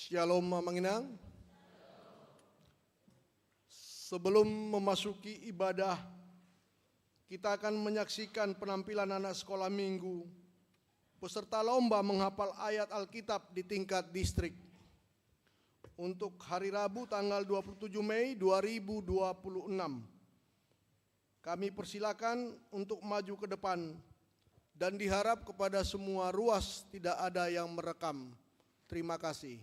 Shalom Manginang. Sebelum memasuki ibadah, kita akan menyaksikan penampilan anak sekolah minggu peserta lomba menghafal ayat Alkitab di tingkat distrik. Untuk hari Rabu tanggal 27 Mei 2026. Kami persilakan untuk maju ke depan dan diharap kepada semua ruas tidak ada yang merekam. Terima kasih.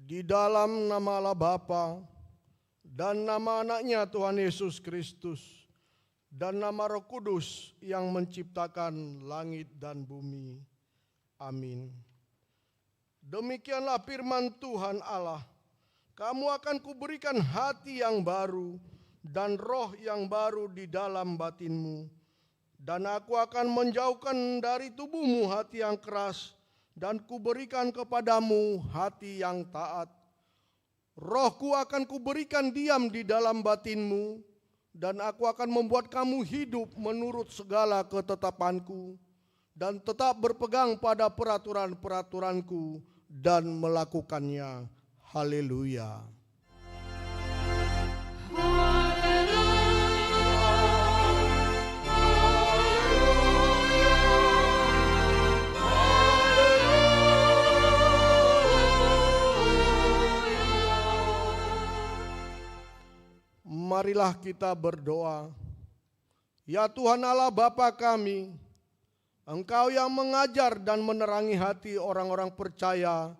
Di dalam nama Allah Bapa dan nama anaknya Tuhan Yesus Kristus dan nama Roh Kudus yang menciptakan langit dan bumi. Amin. Demikianlah firman Tuhan Allah. Kamu akan kuberikan hati yang baru dan roh yang baru di dalam batinmu. Dan aku akan menjauhkan dari tubuhmu hati yang keras dan kuberikan kepadamu hati yang taat. Rohku akan kuberikan diam di dalam batinmu dan aku akan membuat kamu hidup menurut segala ketetapanku dan tetap berpegang pada peraturan-peraturanku dan melakukannya. Haleluya. Marilah kita berdoa. Ya Tuhan Allah Bapa kami, Engkau yang mengajar dan menerangi hati orang-orang percaya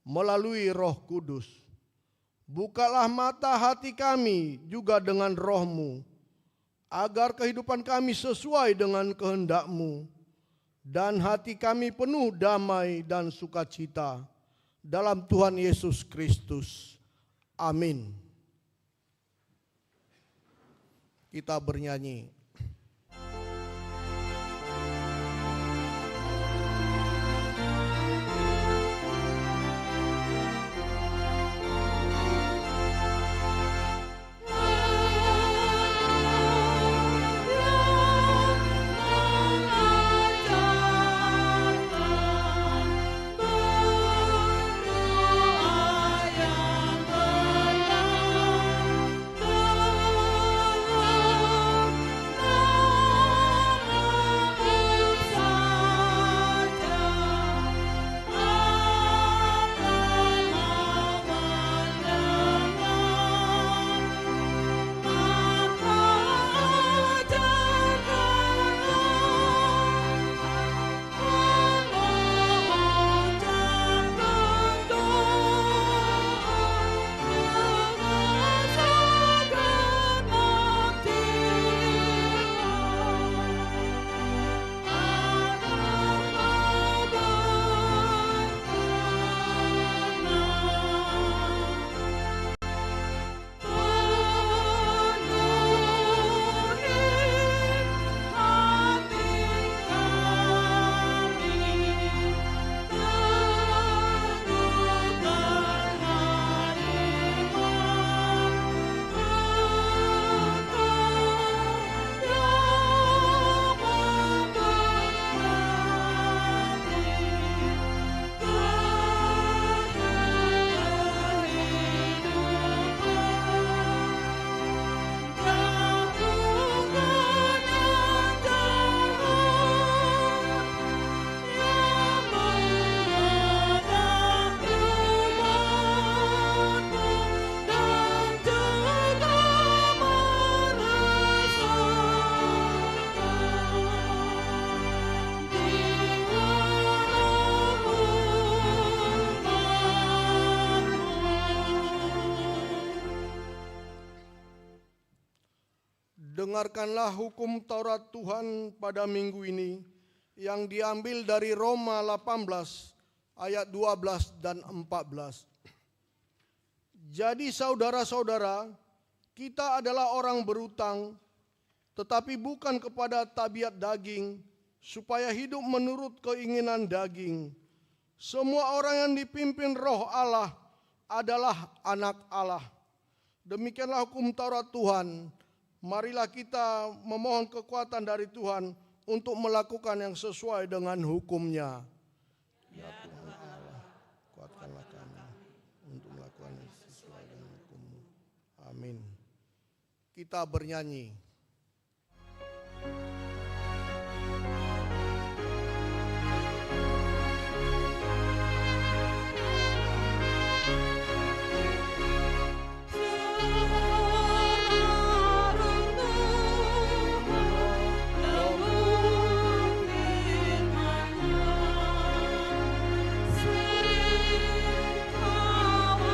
melalui Roh Kudus. Bukalah mata hati kami juga dengan Roh-Mu, agar kehidupan kami sesuai dengan kehendak-Mu, dan hati kami penuh damai dan sukacita dalam Tuhan Yesus Kristus. Amin. Kita bernyanyi. Dengarkanlah hukum Taurat Tuhan pada minggu ini yang diambil dari Roma 18 ayat 12 dan 14. Jadi saudara-saudara, kita adalah orang berutang, tetapi bukan kepada tabiat daging, supaya hidup menurut keinginan daging. Semua orang yang dipimpin Roh Allah adalah anak Allah. Demikianlah hukum Taurat Tuhan. Marilah kita memohon kekuatan dari Tuhan untuk melakukan yang sesuai dengan hukum-Nya. Ya Tuhan Allah, kuatkanlah kami untuk melakukan yang sesuai dengan hukum-Mu. Amin. Kita bernyanyi. Kau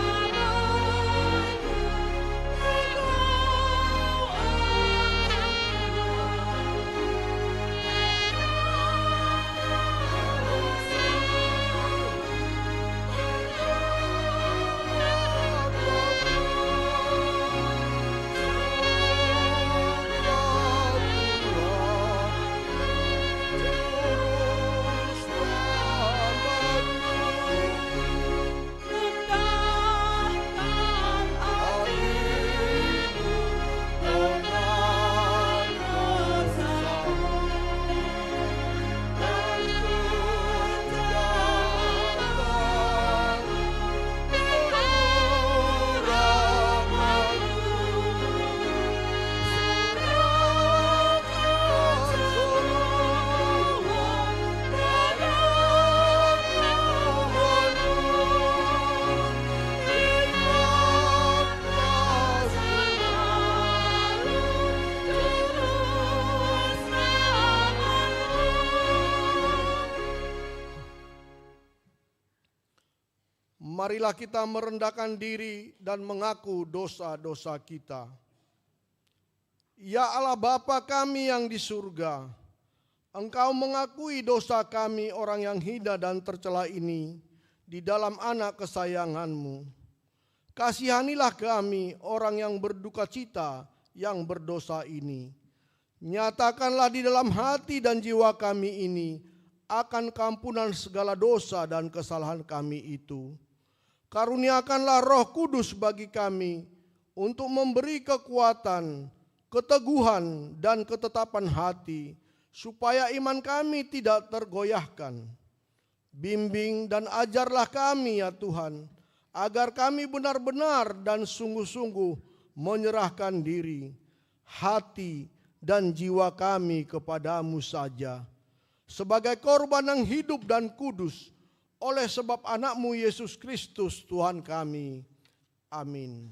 Marilah kita merendahkan diri dan mengaku dosa-dosa kita. Ya Allah Bapa kami yang di surga, Engkau mengakui dosa kami orang yang hina dan tercela ini di dalam anak kesayangan-Mu. Kasihanilah kami orang yang berduka cita yang berdosa ini. Nyatakanlah di dalam hati dan jiwa kami ini akan keampunan segala dosa dan kesalahan kami itu. Karuniakanlah Roh Kudus bagi kami untuk memberi kekuatan, keteguhan, dan ketetapan hati, supaya iman kami tidak tergoyahkan. Bimbing dan ajarlah kami ya Tuhan, agar kami benar-benar dan sungguh-sungguh menyerahkan diri, hati, dan jiwa kami kepadamu saja, sebagai korban yang hidup dan kudus, oleh sebab anak-Mu Yesus Kristus Tuhan kami. Amin.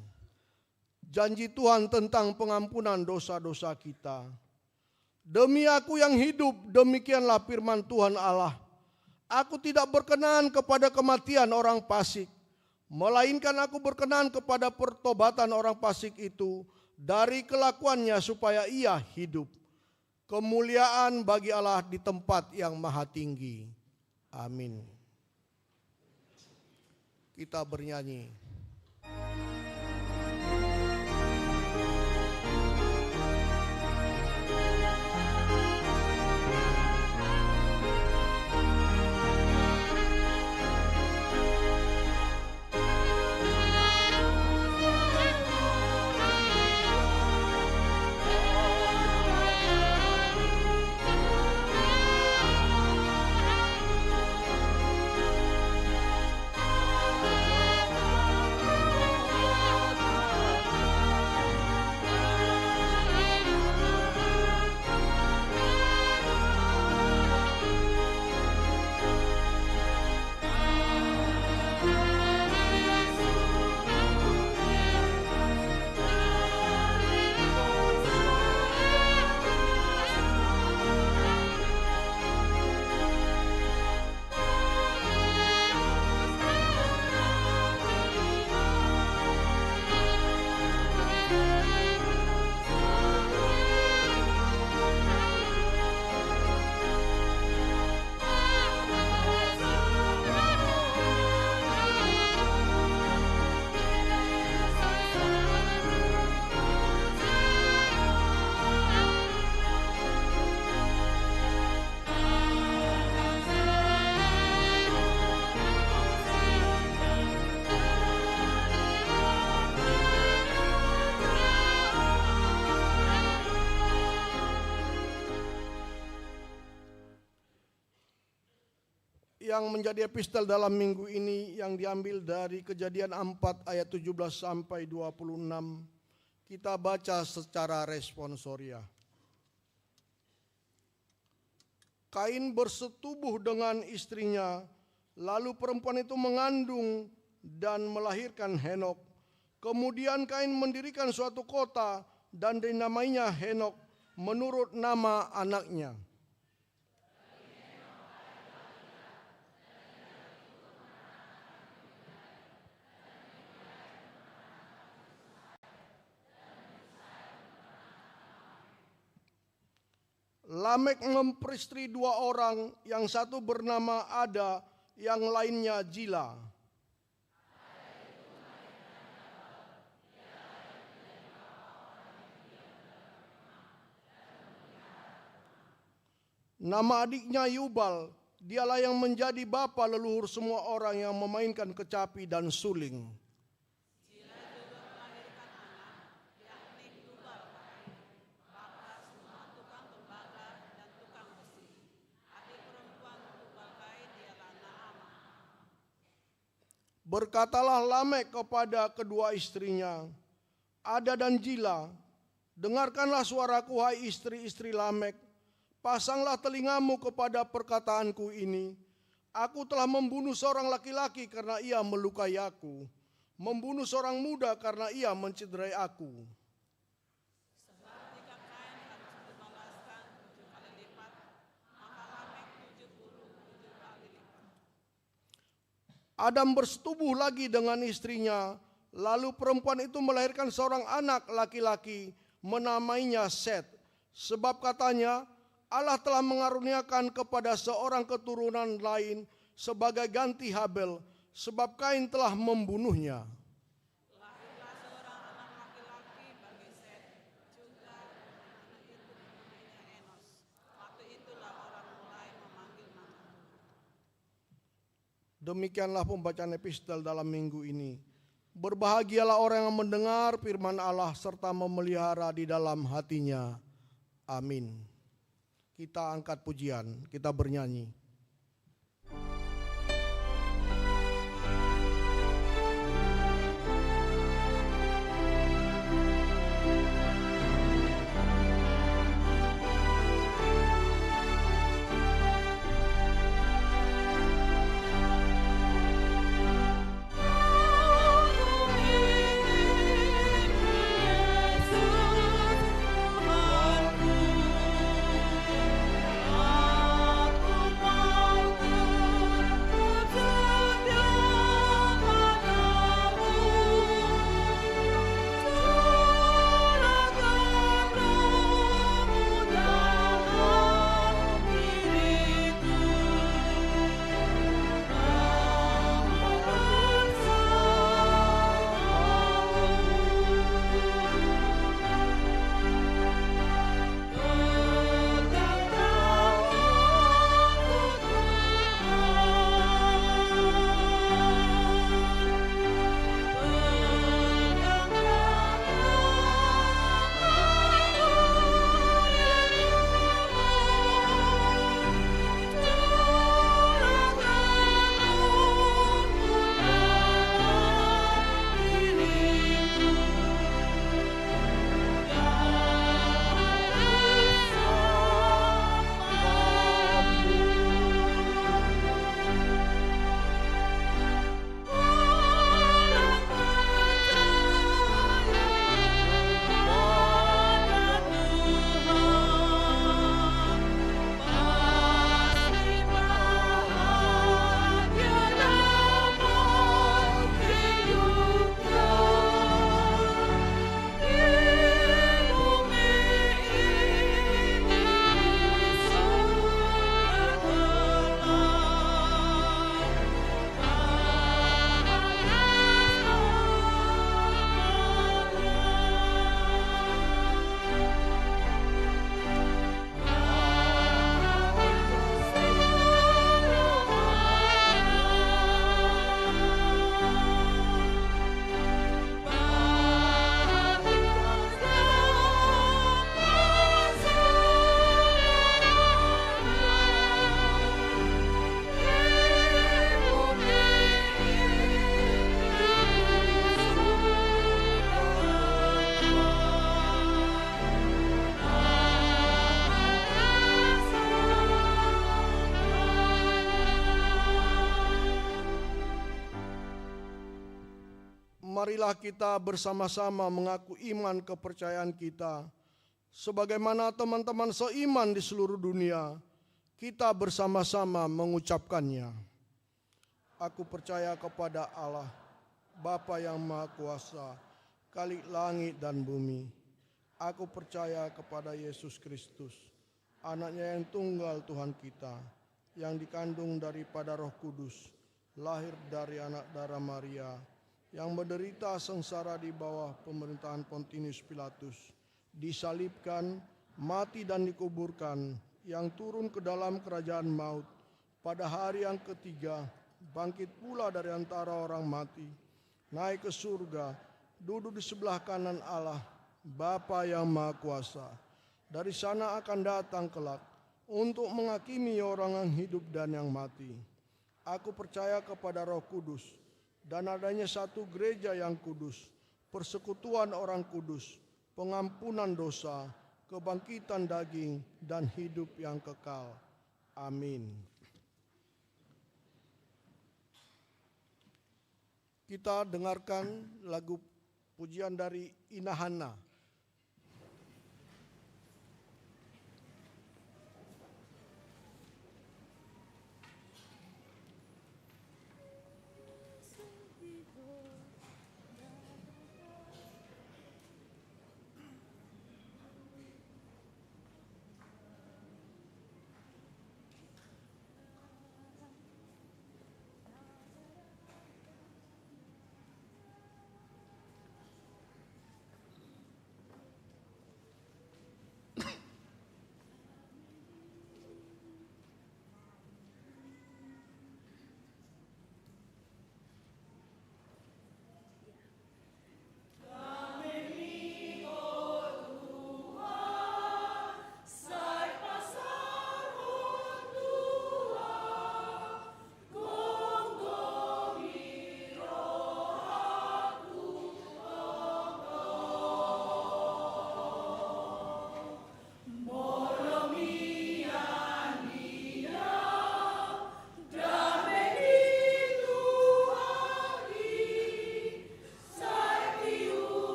Janji Tuhan tentang pengampunan dosa-dosa kita. Demi aku yang hidup, demikianlah firman Tuhan Allah. Aku tidak berkenan kepada kematian orang fasik, melainkan aku berkenan kepada pertobatan orang fasik itu dari kelakuannya supaya ia hidup. Kemuliaan bagi Allah di tempat yang maha tinggi. Amin. Kita bernyanyi. Yang menjadi epistel dalam minggu ini yang diambil dari Kejadian 4 ayat 17 sampai 26. Kita baca secara responsoria. Kain bersetubuh dengan istrinya, lalu perempuan itu mengandung dan melahirkan Henok. Kemudian Kain mendirikan suatu kota dan dinamainya Henok menurut nama anaknya. Lamek memperistri dua orang, yang satu bernama Ada, yang lainnya Zila. Nama adiknya Yubal, dialah yang menjadi bapa leluhur semua orang yang memainkan kecapi dan suling. Berkatalah Lamek kepada kedua istrinya, Ada dan Zila, dengarkanlah suaraku hai istri-istri Lamek, pasanglah telingamu kepada perkataanku ini. Aku telah membunuh seorang laki-laki karena ia melukai aku, membunuh seorang muda karena ia mencederai aku. Adam bersetubuh lagi dengan istrinya, lalu perempuan itu melahirkan seorang anak laki-laki, menamainya Set. Sebab katanya, Allah telah mengaruniakan kepada seorang keturunan lain sebagai ganti Habel, sebab Kain telah membunuhnya. Lahirlah seorang anak laki-laki bagi Set, juga anak itu namanya Enos. Waktu itulah orang mulai memanggil nama Tuhan. Demikianlah pembacaan epistel dalam minggu ini. Berbahagialah orang yang mendengar firman Allah serta memelihara di dalam hatinya. Amin. Kita angkat pujian, kita bernyanyi. Marilah kita bersama-sama mengaku iman kepercayaan kita. Sebagaimana teman-teman seiman di seluruh dunia, kita bersama-sama mengucapkannya. Aku percaya kepada Allah, Bapa yang Maha Kuasa, Khalik langit dan bumi. Aku percaya kepada Yesus Kristus, Anaknya yang tunggal Tuhan kita, yang dikandung daripada Roh Kudus, lahir dari anak darah Maria, yang menderita sengsara di bawah pemerintahan Pontius Pilatus, disalibkan, mati dan dikuburkan, yang turun ke dalam kerajaan maut, pada hari yang ketiga, bangkit pula dari antara orang mati, naik ke surga, duduk di sebelah kanan Allah, Bapa yang Maha Kuasa. Dari sana akan datang kelak, untuk menghakimi orang yang hidup dan yang mati. Aku percaya kepada Roh Kudus, dan adanya satu gereja yang kudus, persekutuan orang kudus, pengampunan dosa, kebangkitan daging, dan hidup yang kekal. Amin. Kita dengarkan lagu pujian dari Inahana.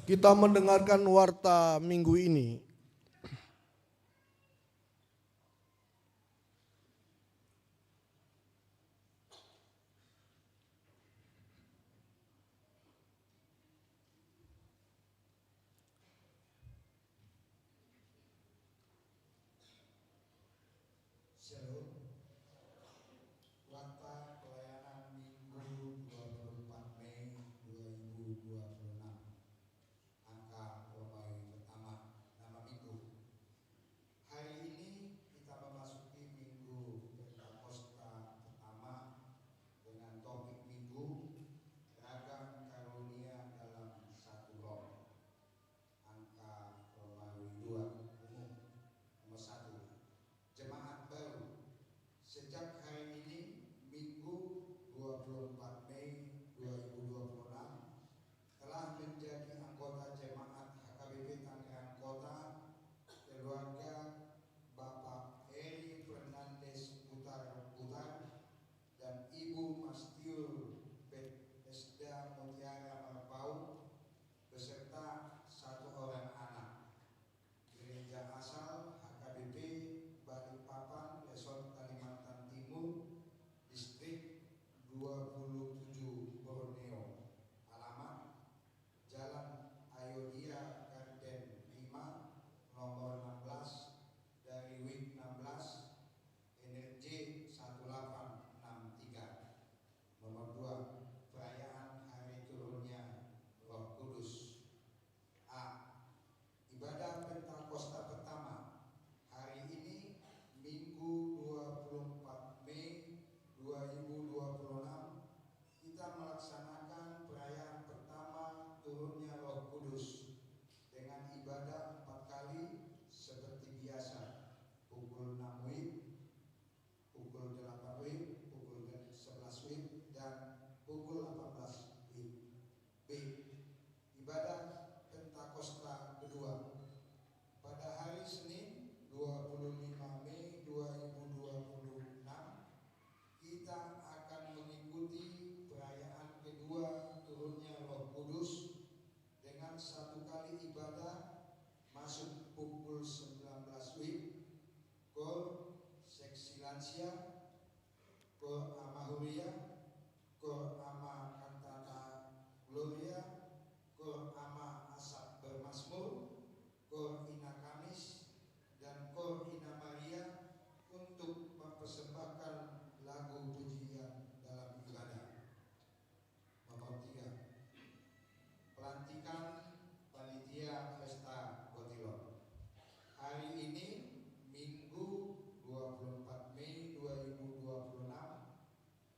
Kita mendengarkan warta minggu ini. Shalom. Warta pelayanan Minggu 24 Mei 2026. Angka Romawi pertama, nama minggu. Hari ini kita memasuki Minggu Pentakosta pertama dengan topik minggu ragam karunia dalam satu roh. Angka Romawi 2 umum. Nomor 1. Jemaat baru. Sejak hari ini, Minggu 24 Mei 2026, telah menjadi anggota jemaat HKBP Tangerang Kota, keluarga Bapak Eri Fernandes Butar dan Ibu Mastiur Bethesda Mutiara Merpau beserta satu orang anak. Gereja asal HKBP Balikpapan, Lesot, Kalimantan Timur, Distrik 27 Borneo. Alamat Jalan Ayodhya Garden 5, nomor 16 dari WIB 16, NRJ 1863. Nomor 2. Perayaan Hari Turunnya Roh Kudus. A. Ibadah Pentakosta pertama. Hari ini Minggu 24 Mei 2026 kita melaksanakan perayaan pertama turunnya Roh Kudus dengan ibadah 4 kali seperti biasa. Pukul 6 WIB, pukul 8 WIB, pukul 11 WIB dan pukul 18 WIB. B. Ibadah Pentakosta kedua. Pada hari Senin 25 Mei 2026 kita akan mengikuti perayaan kedua turunnya Roh Kudus dengan 1 kali ibadah masuk pukul 19 WIB, Kor Seksi Lansia, Kor Ama Huria, Kor Ama Kantata Gloria, Kor Ama Asap Bermasmur, Kor Ina Kamis, dan Kor Ina Maria untuk mempersembahkan lagu pujian dalam ibadah. Nomor 3. Pelantikan Panitia Pesta Gotilon. Hari ini Minggu 24 Mei 2026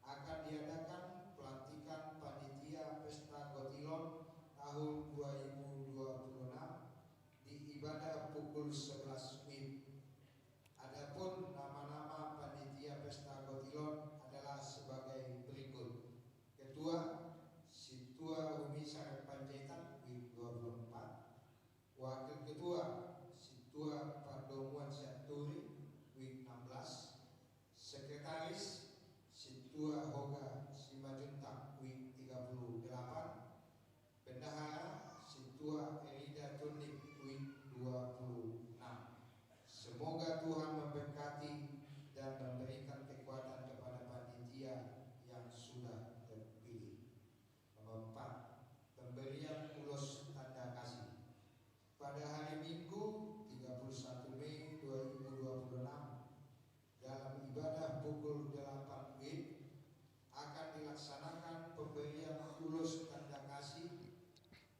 akan diadakan pelantikan Panitia Pesta Gotilon tahun 2026 di ibadah pukul 11 WIB. Adapun nama-nama panitia Pesta Gotilon adalah sebagai berikut. Ketua Situa Umi Sarep Panjaitan WIB 24. Wakil Ketua Situa Padomuan Siaturi WIB 16. Sekretaris Situa Hoga Simajuntak WIB 38. Bendahara Situa Erida Tunik WIB 26. Semoga Tuhan memberkati dan memberikan kekuatan kepada panitia yang sudah terpilih. Nomor 4. Pemberian ulos tanda kasih. Pada hari Minggu 31 Mei 2026 dalam ibadah pukul 8 WIB akan dilaksanakan pemberian ulos tanda kasih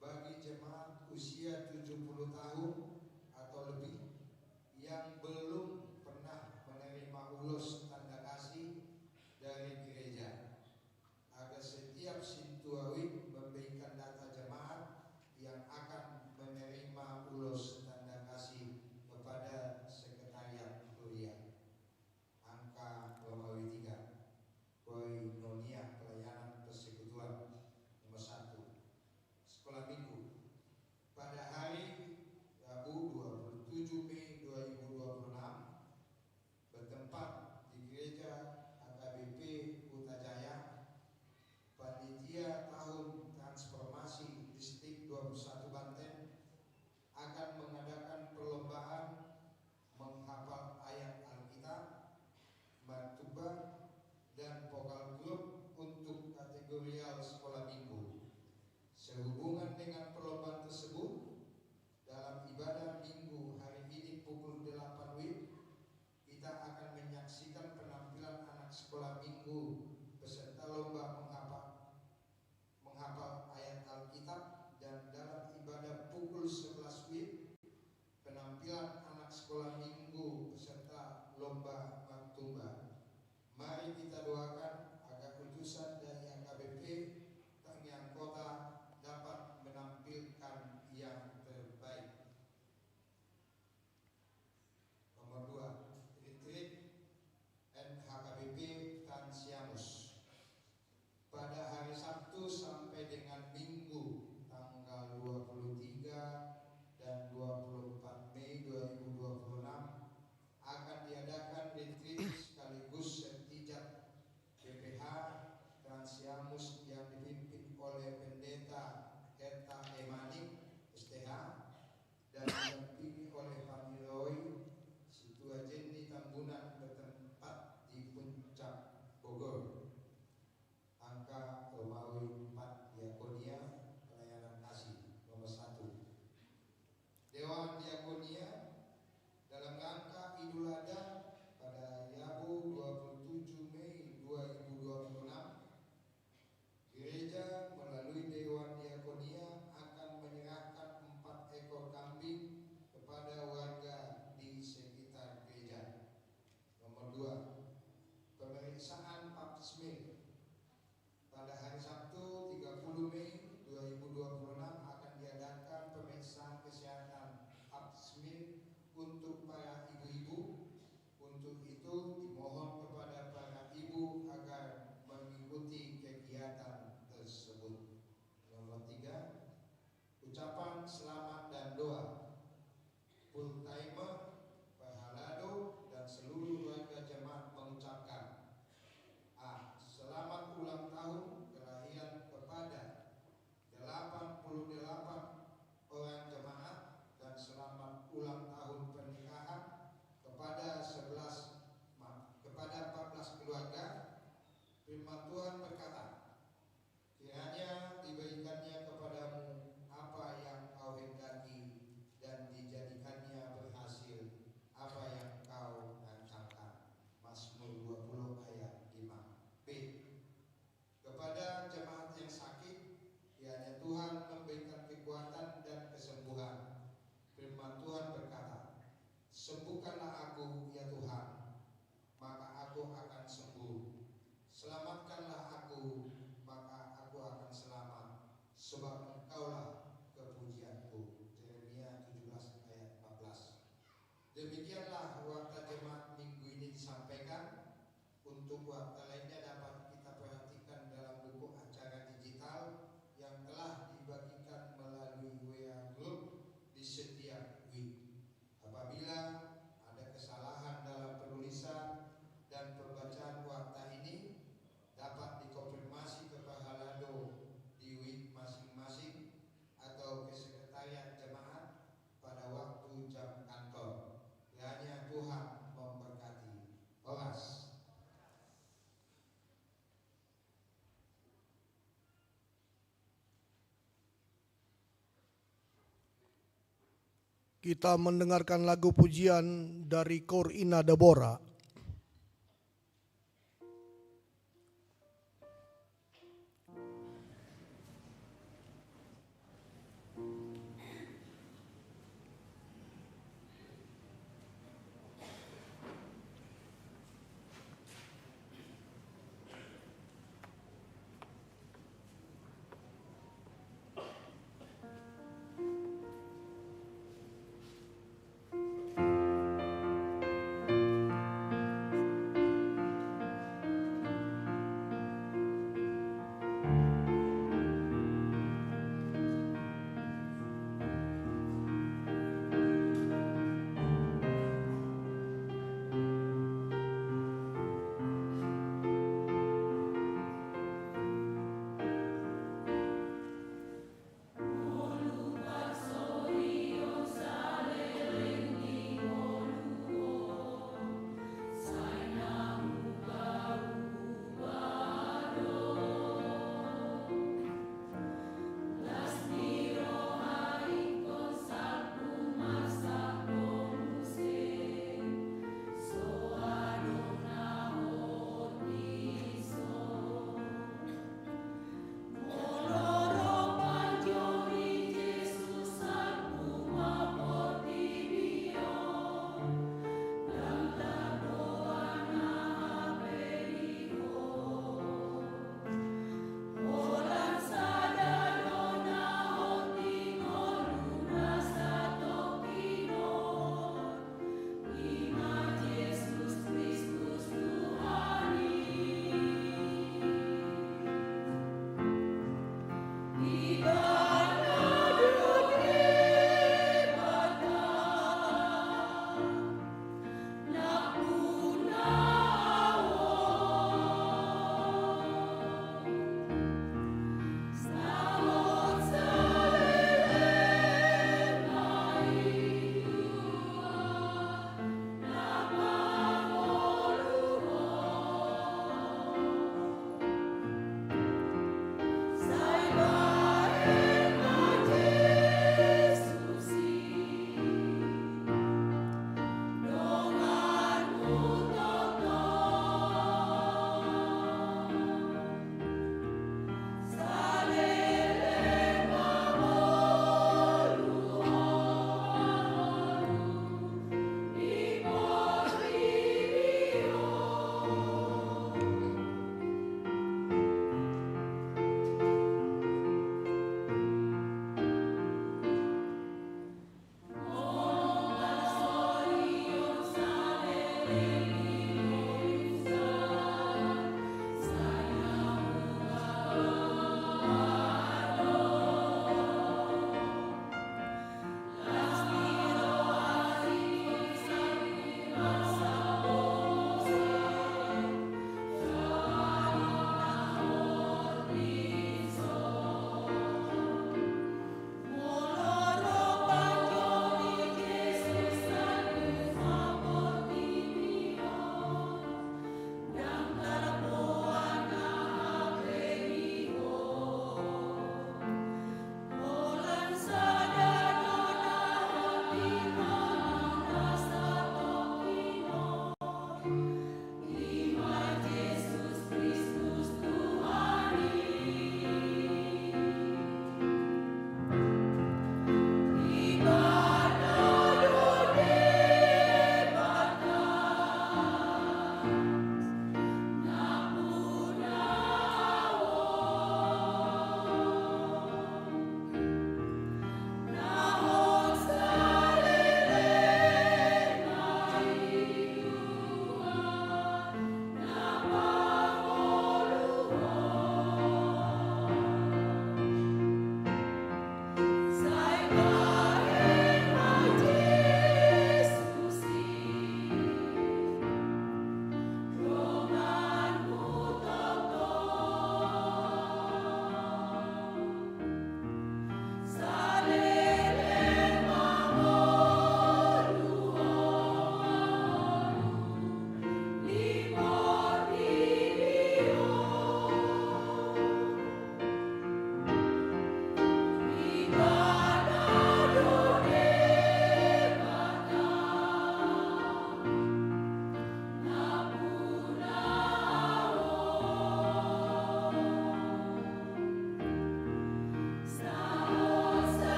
bagi jemaat usia 70 tahun atau lebih yang belum pernah menerima ulos tanda kasih dari gereja, agar setiap sintuawi memberikan data jemaat yang akan menerima ulos tanda kasih kepada sekretariat kuliah. Angka Romawi 3. Koinonia pelayanan persekutuan. Nomor 1. Sekolah minggu. Pada hari dan vokal grup untuk kategorial sekolah minggu. Sehubungan dengan perlombaan tersebut, dalam ibadah minggu hari ini pukul 8 WIB, kita akan menyaksikan penampilan anak sekolah minggu peserta lomba menghafal ayat Alkitab, dan dalam ibadah pukul 11 WIB, penampilan anak sekolah minggu peserta lomba maktumba. Mari kita doakan agar utusan dari AKBP Tanggerang Kota dapat menampilkan yang terbaik. Nomor 2, Retreat NHKBP Tansiamus. Pada hari Sabtu sampai dengan Minggu tanggal 23 dan 24 Mei 2026 akan diadakan retreat sekaligus sertijab BPH Tansiamus yang dipimpin oleh Pendeta Herta Emanik STH dan didampingi oleh Pamiroy Situajendi Tambunan bertempat di Puncak Bogor. Angka Romawi 4 Diakonia Pelayanan Kasih. Nomor 1, Dewan Diakonia dalam rangka Idul Adha pada Rabu 27 Mei 2026, gereja melalui Dewan Diakonia akan menyerahkan 4 ekor kambing kepada warga di sekitar gereja. Nomor 2, pemeriksaan baptisme. Pada hari Sabtu 30 Mei 2026 akan diadakan pemeriksaan kesehatan baptisme untuk para ibu-ibu. Untuk itu dimohon kepada para ibu agar mengikuti kegiatan tersebut. Nomor 3, ucapan selamat dan doa. Full timer, Pahalado, dan seluruh warga jemaat mengucapkan: A. Selamat ulang tahun kelahiran kepada 88 orang jemaat, dan selamat ulang tahun pernikahan kepada 14 keluarga. Firman Tuhan berkata, kiranya diberikannya kepadamu apa yang kau hendaki, dan dijadikannya berhasil apa yang kau rancangkan. Mazmur 20 ayat 5. B. Kepada jemaat yang sakit, kiranya Tuhan memberikan kekuatan dan kesembuhan. Firman Tuhan berkata, sembuhkanlah aku ya Tuhan, maka aku akan sembuh. Selamatkanlah aku, maka aku akan selamat, sebab Engkaulah kepujianku. Yeremia 17 ayat 14. Demikianlah warta jemaat minggu ini disampaikan. Untuk warta lainnya dapat kita perhatikan dalam buku acara digital yang telah dibagikan melalui WA Group di setiap week. Apabila ada kesalahan dalam penulisan dan pembacaan warta ini, dapat dikonfirmasi ke Pahalado di week masing-masing atau ke sekretariat jemaat pada waktu jam kantor. Kiranya Tuhan memberkati. Horas. Kita mendengarkan lagu pujian dari Kor Ina Deborah.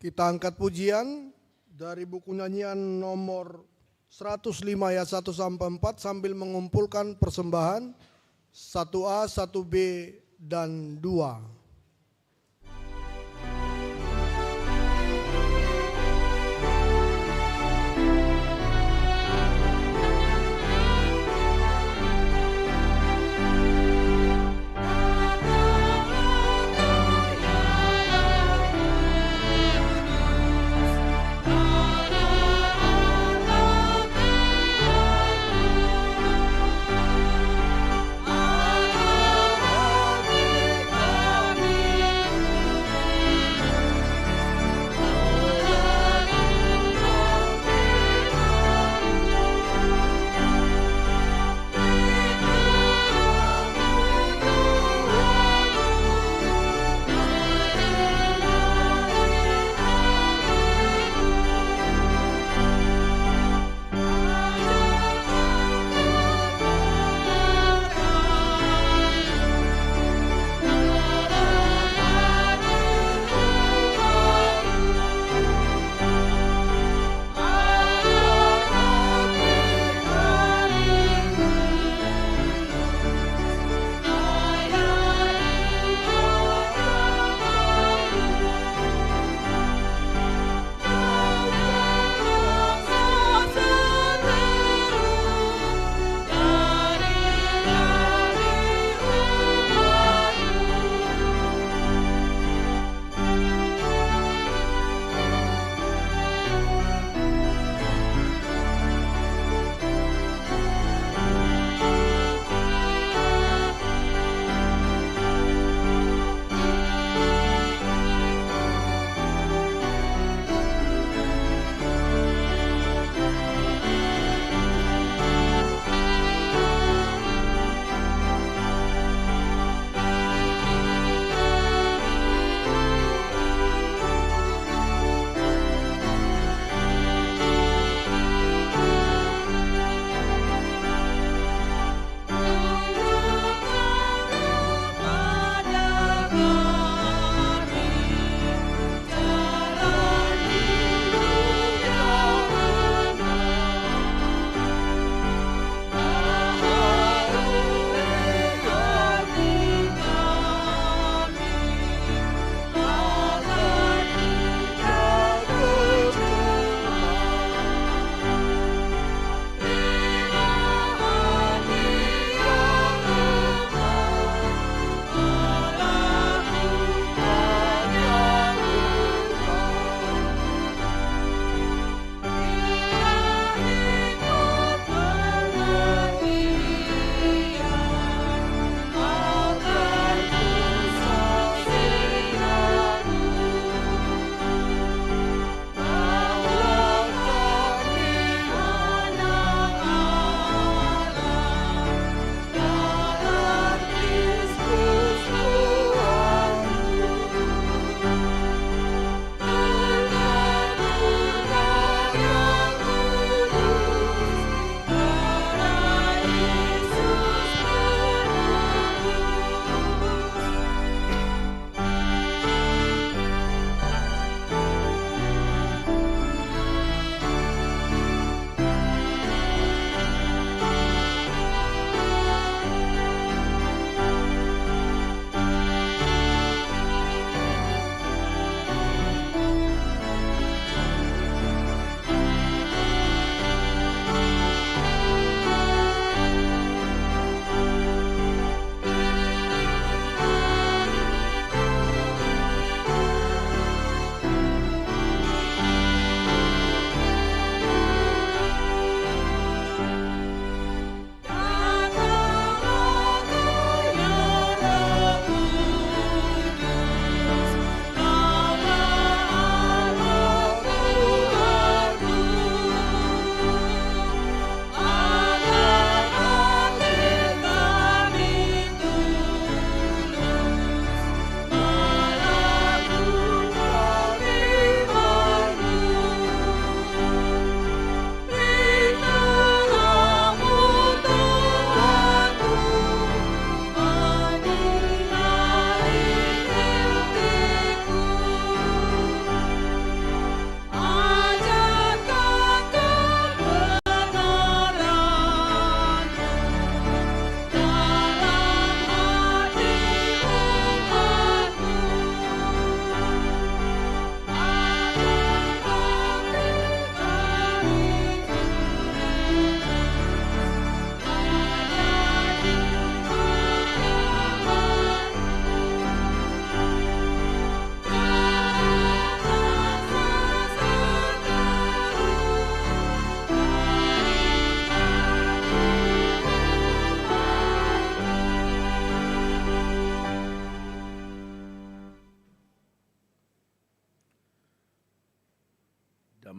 Kita angkat pujian dari buku nyanyian nomor 105 ayat 1 sampai 4 sambil mengumpulkan persembahan 1A, 1B, dan 2. Allah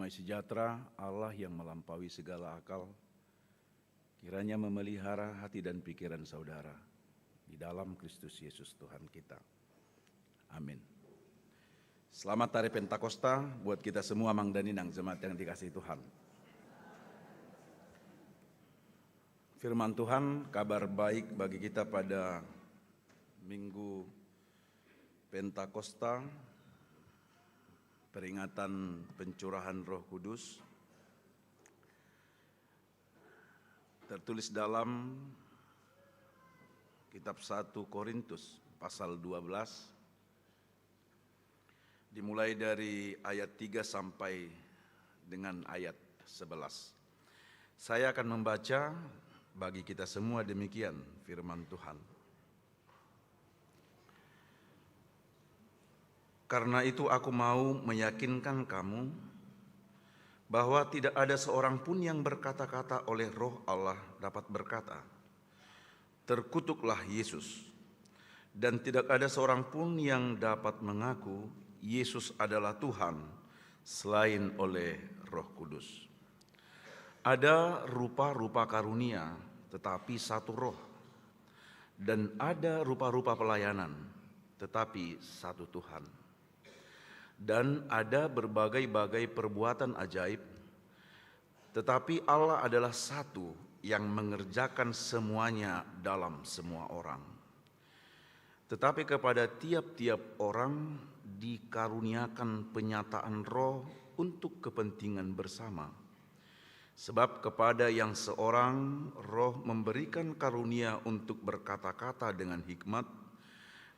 Damai sejahtera Allah yang melampaui segala akal, kiranya memelihara hati dan pikiran saudara di dalam Kristus Yesus Tuhan kita. Amin. Selamat Hari Pentakosta buat kita semua, Mang dan Ninang, jemaat yang dikasihi Tuhan. Firman Tuhan, kabar baik bagi kita pada Minggu Pentakosta, peringatan pencurahan Roh Kudus, tertulis dalam kitab 1 Korintus pasal 12, dimulai dari ayat 3 sampai dengan ayat 11. Saya akan membaca bagi kita semua demikian firman Tuhan. Karena itu aku mau meyakinkan kamu bahwa tidak ada seorang pun yang berkata-kata oleh Roh Allah dapat berkata, "Terkutuklah Yesus." Dan tidak ada seorang pun yang dapat mengaku Yesus adalah Tuhan selain oleh Roh Kudus. Ada rupa-rupa karunia, tetapi satu Roh. Dan ada rupa-rupa pelayanan, tetapi satu Tuhan. Dan ada berbagai-bagai perbuatan ajaib, tetapi Allah adalah satu yang mengerjakan semuanya dalam semua orang. Tetapi kepada tiap-tiap orang dikaruniakan penyataan Roh untuk kepentingan bersama. Sebab kepada yang seorang Roh memberikan karunia untuk berkata-kata dengan hikmat,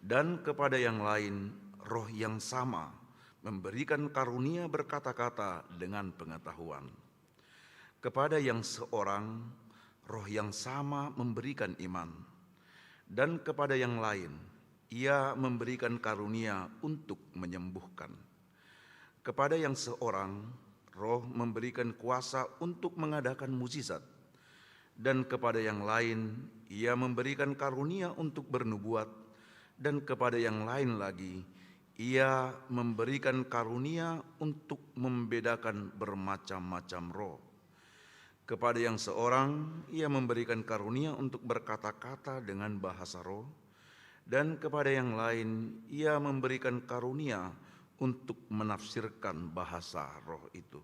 dan kepada yang lain Roh yang sama memberikan karunia berkata-kata dengan pengetahuan. Kepada yang seorang, Roh yang sama memberikan iman, dan kepada yang lain, Ia memberikan karunia untuk menyembuhkan. Kepada yang seorang, Roh memberikan kuasa untuk mengadakan mukjizat, dan kepada yang lain, Ia memberikan karunia untuk bernubuat, dan kepada yang lain lagi, Ia memberikan karunia untuk membedakan bermacam-macam roh. Kepada yang seorang, Ia memberikan karunia untuk berkata-kata dengan bahasa roh, dan kepada yang lain, Ia memberikan karunia untuk menafsirkan bahasa roh itu.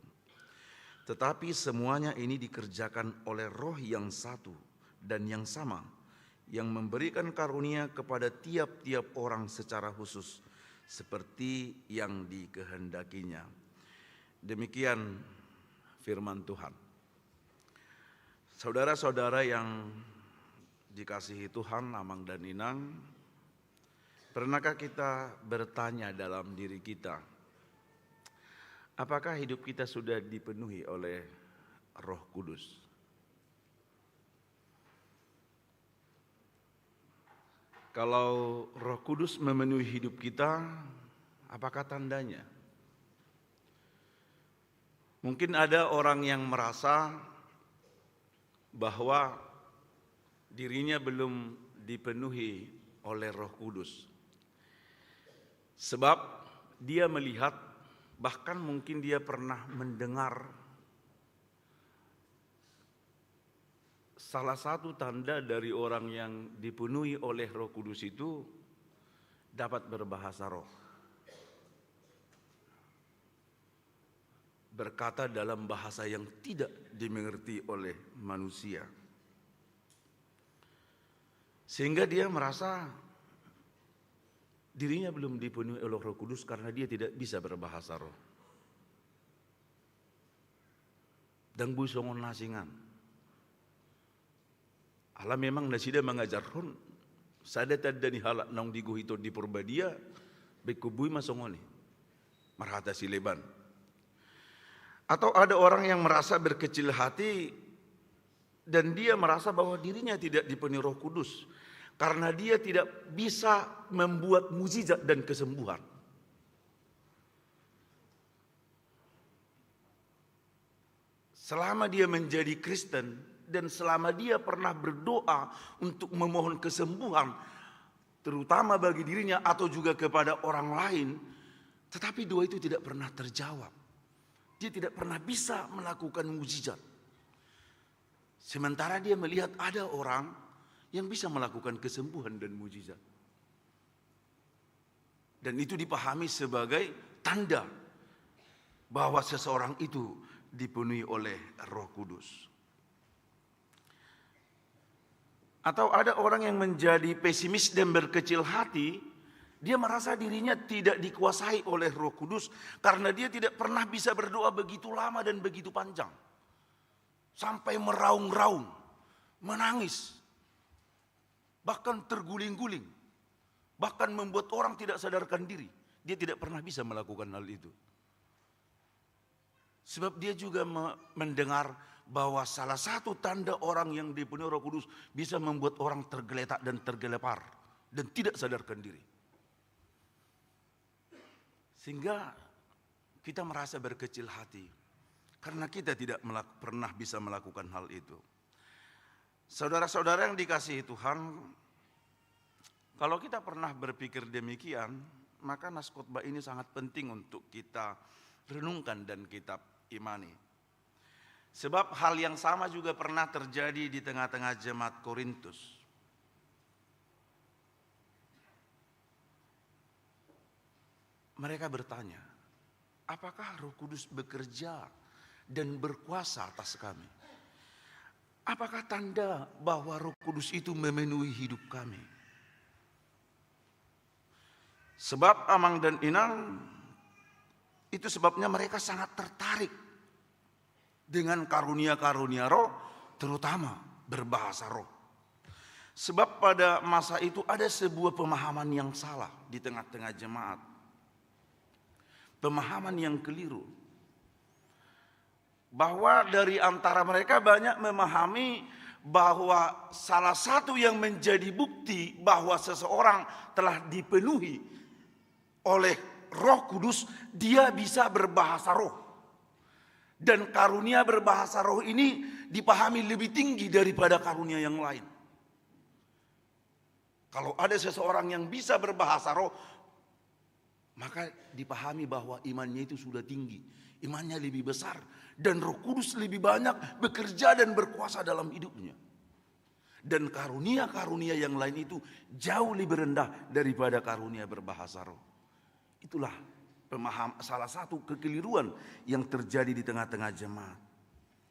Tetapi semuanya ini dikerjakan oleh Roh yang satu dan yang sama, yang memberikan karunia kepada tiap-tiap orang secara khusus, seperti yang dikehendakinya. Demikian firman Tuhan. Saudara-saudara yang dikasihi Tuhan, Amang dan Inang, pernahkah kita bertanya dalam diri kita, apakah hidup kita sudah dipenuhi oleh Roh Kudus? Kalau Roh Kudus memenuhi hidup kita, apakah tandanya? Mungkin ada orang yang merasa bahwa dirinya belum dipenuhi oleh Roh Kudus. Sebab dia melihat, bahkan mungkin dia pernah mendengar salah satu tanda dari orang yang dipenuhi oleh Roh Kudus itu dapat berbahasa roh. Berkata dalam bahasa yang tidak dimengerti oleh manusia. Sehingga dia merasa dirinya belum dipenuhi oleh Roh Kudus karena dia tidak bisa berbahasa roh. Dan busongon nasingan. Allah memang nasida mengajarkan sada tadani halak nang diguhito di purbadia bekubui masongoni marhata sileban. Atau ada orang yang merasa berkecil hati dan dia merasa bahwa dirinya tidak dipenuhi Roh Kudus karena dia tidak bisa membuat mukjizat dan kesembuhan. Selama dia menjadi Kristen dan selama dia pernah berdoa untuk memohon kesembuhan, terutama bagi dirinya atau juga kepada orang lain, tetapi doa itu tidak pernah terjawab. dia tidak pernah bisa melakukan mukjizat. Sementara dia melihat ada orang yang bisa melakukan kesembuhan dan mukjizat. Dan itu dipahami sebagai tanda bahwa seseorang itu dipenuhi oleh Roh Kudus. Atau ada orang yang menjadi pesimis dan berkecil hati, dia merasa dirinya tidak dikuasai oleh Roh Kudus karena dia tidak pernah bisa berdoa begitu lama dan begitu panjang. Sampai meraung-raung, menangis, bahkan terguling-guling, bahkan membuat orang tidak sadarkan diri. Dia tidak pernah bisa melakukan hal itu. Sebab dia juga mendengar bahwa salah satu tanda orang yang dipenuhi Roh Kudus bisa membuat orang tergeletak dan tergelepar dan tidak sadarkan diri. Sehingga kita merasa berkecil hati karena kita tidak pernah bisa melakukan hal itu. Saudara-saudara yang dikasihi Tuhan, kalau kita pernah berpikir demikian, maka nas khotbah ini sangat penting untuk kita renungkan dan kita imani. Sebab hal yang sama juga pernah terjadi di tengah-tengah jemaat Korintus. Mereka bertanya, apakah Roh Kudus bekerja dan berkuasa atas kami? Apakah tanda bahwa Roh Kudus itu memenuhi hidup kami? Sebab Amang dan Inang, itu sebabnya mereka sangat tertarik dengan karunia-karunia roh, terutama berbahasa roh. Sebab pada masa itu ada sebuah pemahaman yang salah di tengah-tengah jemaat. Pemahaman yang keliru. Bahwa dari antara mereka banyak memahami bahwa salah satu yang menjadi bukti bahwa seseorang telah dipenuhi oleh Roh Kudus, dia bisa berbahasa roh. Dan karunia berbahasa roh ini dipahami lebih tinggi daripada karunia yang lain. Kalau ada seseorang yang bisa berbahasa roh, maka dipahami bahwa imannya itu sudah tinggi, imannya lebih besar, dan Roh Kudus lebih banyak bekerja dan berkuasa dalam hidupnya. Dan karunia-karunia yang lain itu jauh lebih rendah daripada karunia berbahasa roh. Itulah salah satu kekeliruan yang terjadi di tengah-tengah jemaat.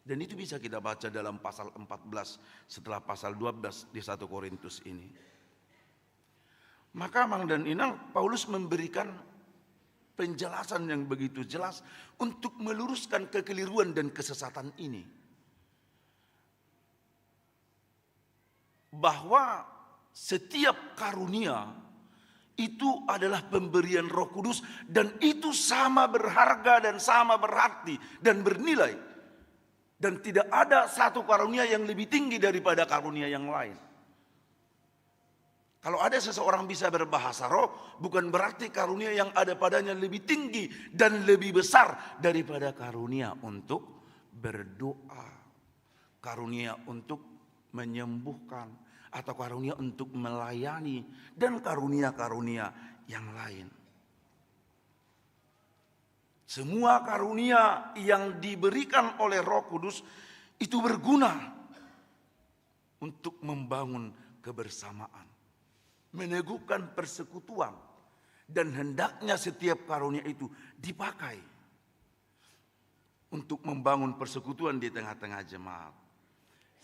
Dan itu bisa kita baca dalam pasal 14 setelah pasal 12 di 1 Korintus ini. Maka Mang dan Inang, Paulus memberikan penjelasan yang begitu jelas untuk meluruskan kekeliruan dan kesesatan ini. Bahwa setiap karunia itu adalah pemberian Roh Kudus dan itu sama berharga dan sama berarti dan bernilai. Dan tidak ada satu karunia yang lebih tinggi daripada karunia yang lain. Kalau ada seseorang bisa berbahasa roh, bukan berarti karunia yang ada padanya lebih tinggi dan lebih besar daripada karunia untuk berdoa, karunia untuk menyembuhkan, atau karunia untuk melayani, dan karunia-karunia yang lain. Semua karunia yang diberikan oleh Roh Kudus itu berguna untuk membangun kebersamaan, meneguhkan persekutuan, dan hendaknya setiap karunia itu dipakai untuk membangun persekutuan di tengah-tengah jemaat.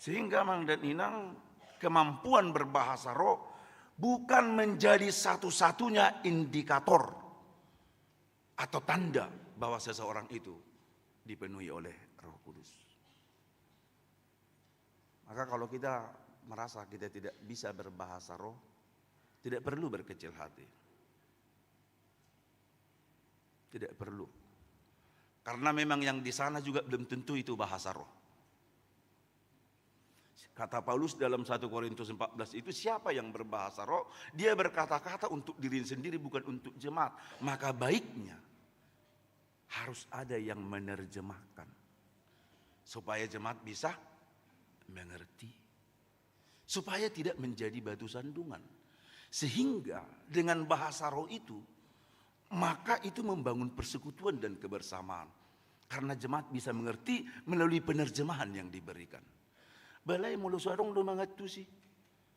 Sehingga Mang dan Inang, kemampuan berbahasa roh bukan menjadi satu-satunya indikator atau tanda bahwa seseorang itu dipenuhi oleh Roh Kudus. Maka kalau kita merasa kita tidak bisa berbahasa roh, tidak perlu berkecil hati. Tidak perlu. Karena memang yang di sana juga belum tentu itu bahasa roh. Kata Paulus dalam 1 Korintus 14 itu, siapa yang berbahasa roh? Dia berkata-kata untuk diri sendiri, bukan untuk jemaat. Maka baiknya harus ada yang menerjemahkan. Supaya jemaat bisa mengerti. Supaya tidak menjadi batu sandungan. Sehingga dengan bahasa roh itu, maka itu membangun persekutuan dan kebersamaan. Karena jemaat bisa mengerti melalui penerjemahan yang diberikan. Balai mulu sorong do mengetusi.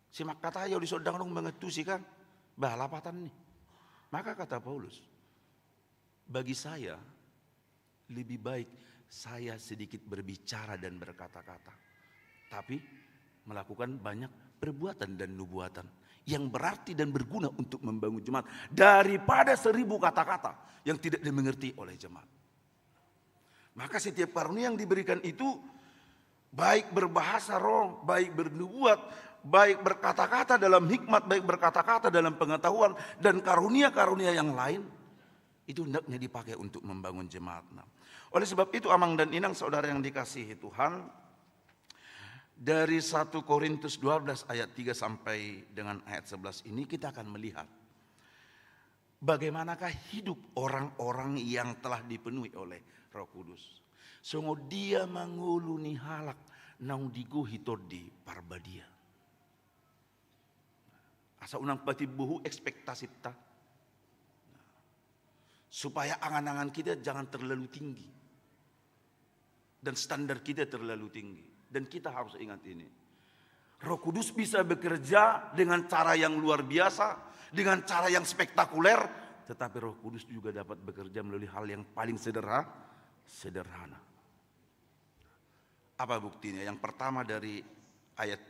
Simak kata ayo di sodang dong mengetusi kan. Balapatan nih. Maka kata Paulus, bagi saya lebih baik saya sedikit berbicara dan berkata-kata. Tapi melakukan banyak perbuatan dan nubuatan yang berarti dan berguna untuk membangun jemaat. Daripada 1000 kata-kata yang tidak dimengerti oleh jemaat. Maka setiap karunia yang diberikan itu baik berbahasa roh, baik bernubuat, baik berkata-kata dalam hikmat, baik berkata-kata dalam pengetahuan, dan karunia-karunia yang lain itu hendaknya dipakai untuk membangun jemaat. Oleh sebab itu Amang dan Inang saudara yang dikasihi Tuhan, dari 1 Korintus 12 ayat 3 sampai dengan ayat 11 ini kita akan melihat bagaimanakah hidup orang-orang yang telah dipenuhi oleh Roh Kudus. Songo dia manguluni halak naung digo hitodi parbadia. Asa unang patibuhu ekspektasi ta. Supaya angan-angan kita jangan terlalu tinggi. Dan standar kita terlalu tinggi. Dan kita harus ingat ini. Roh Kudus bisa bekerja dengan cara yang luar biasa, dengan cara yang spektakuler, tetapi Roh Kudus juga dapat bekerja melalui hal yang paling sederhana. Apa buktinya? Yang pertama dari ayat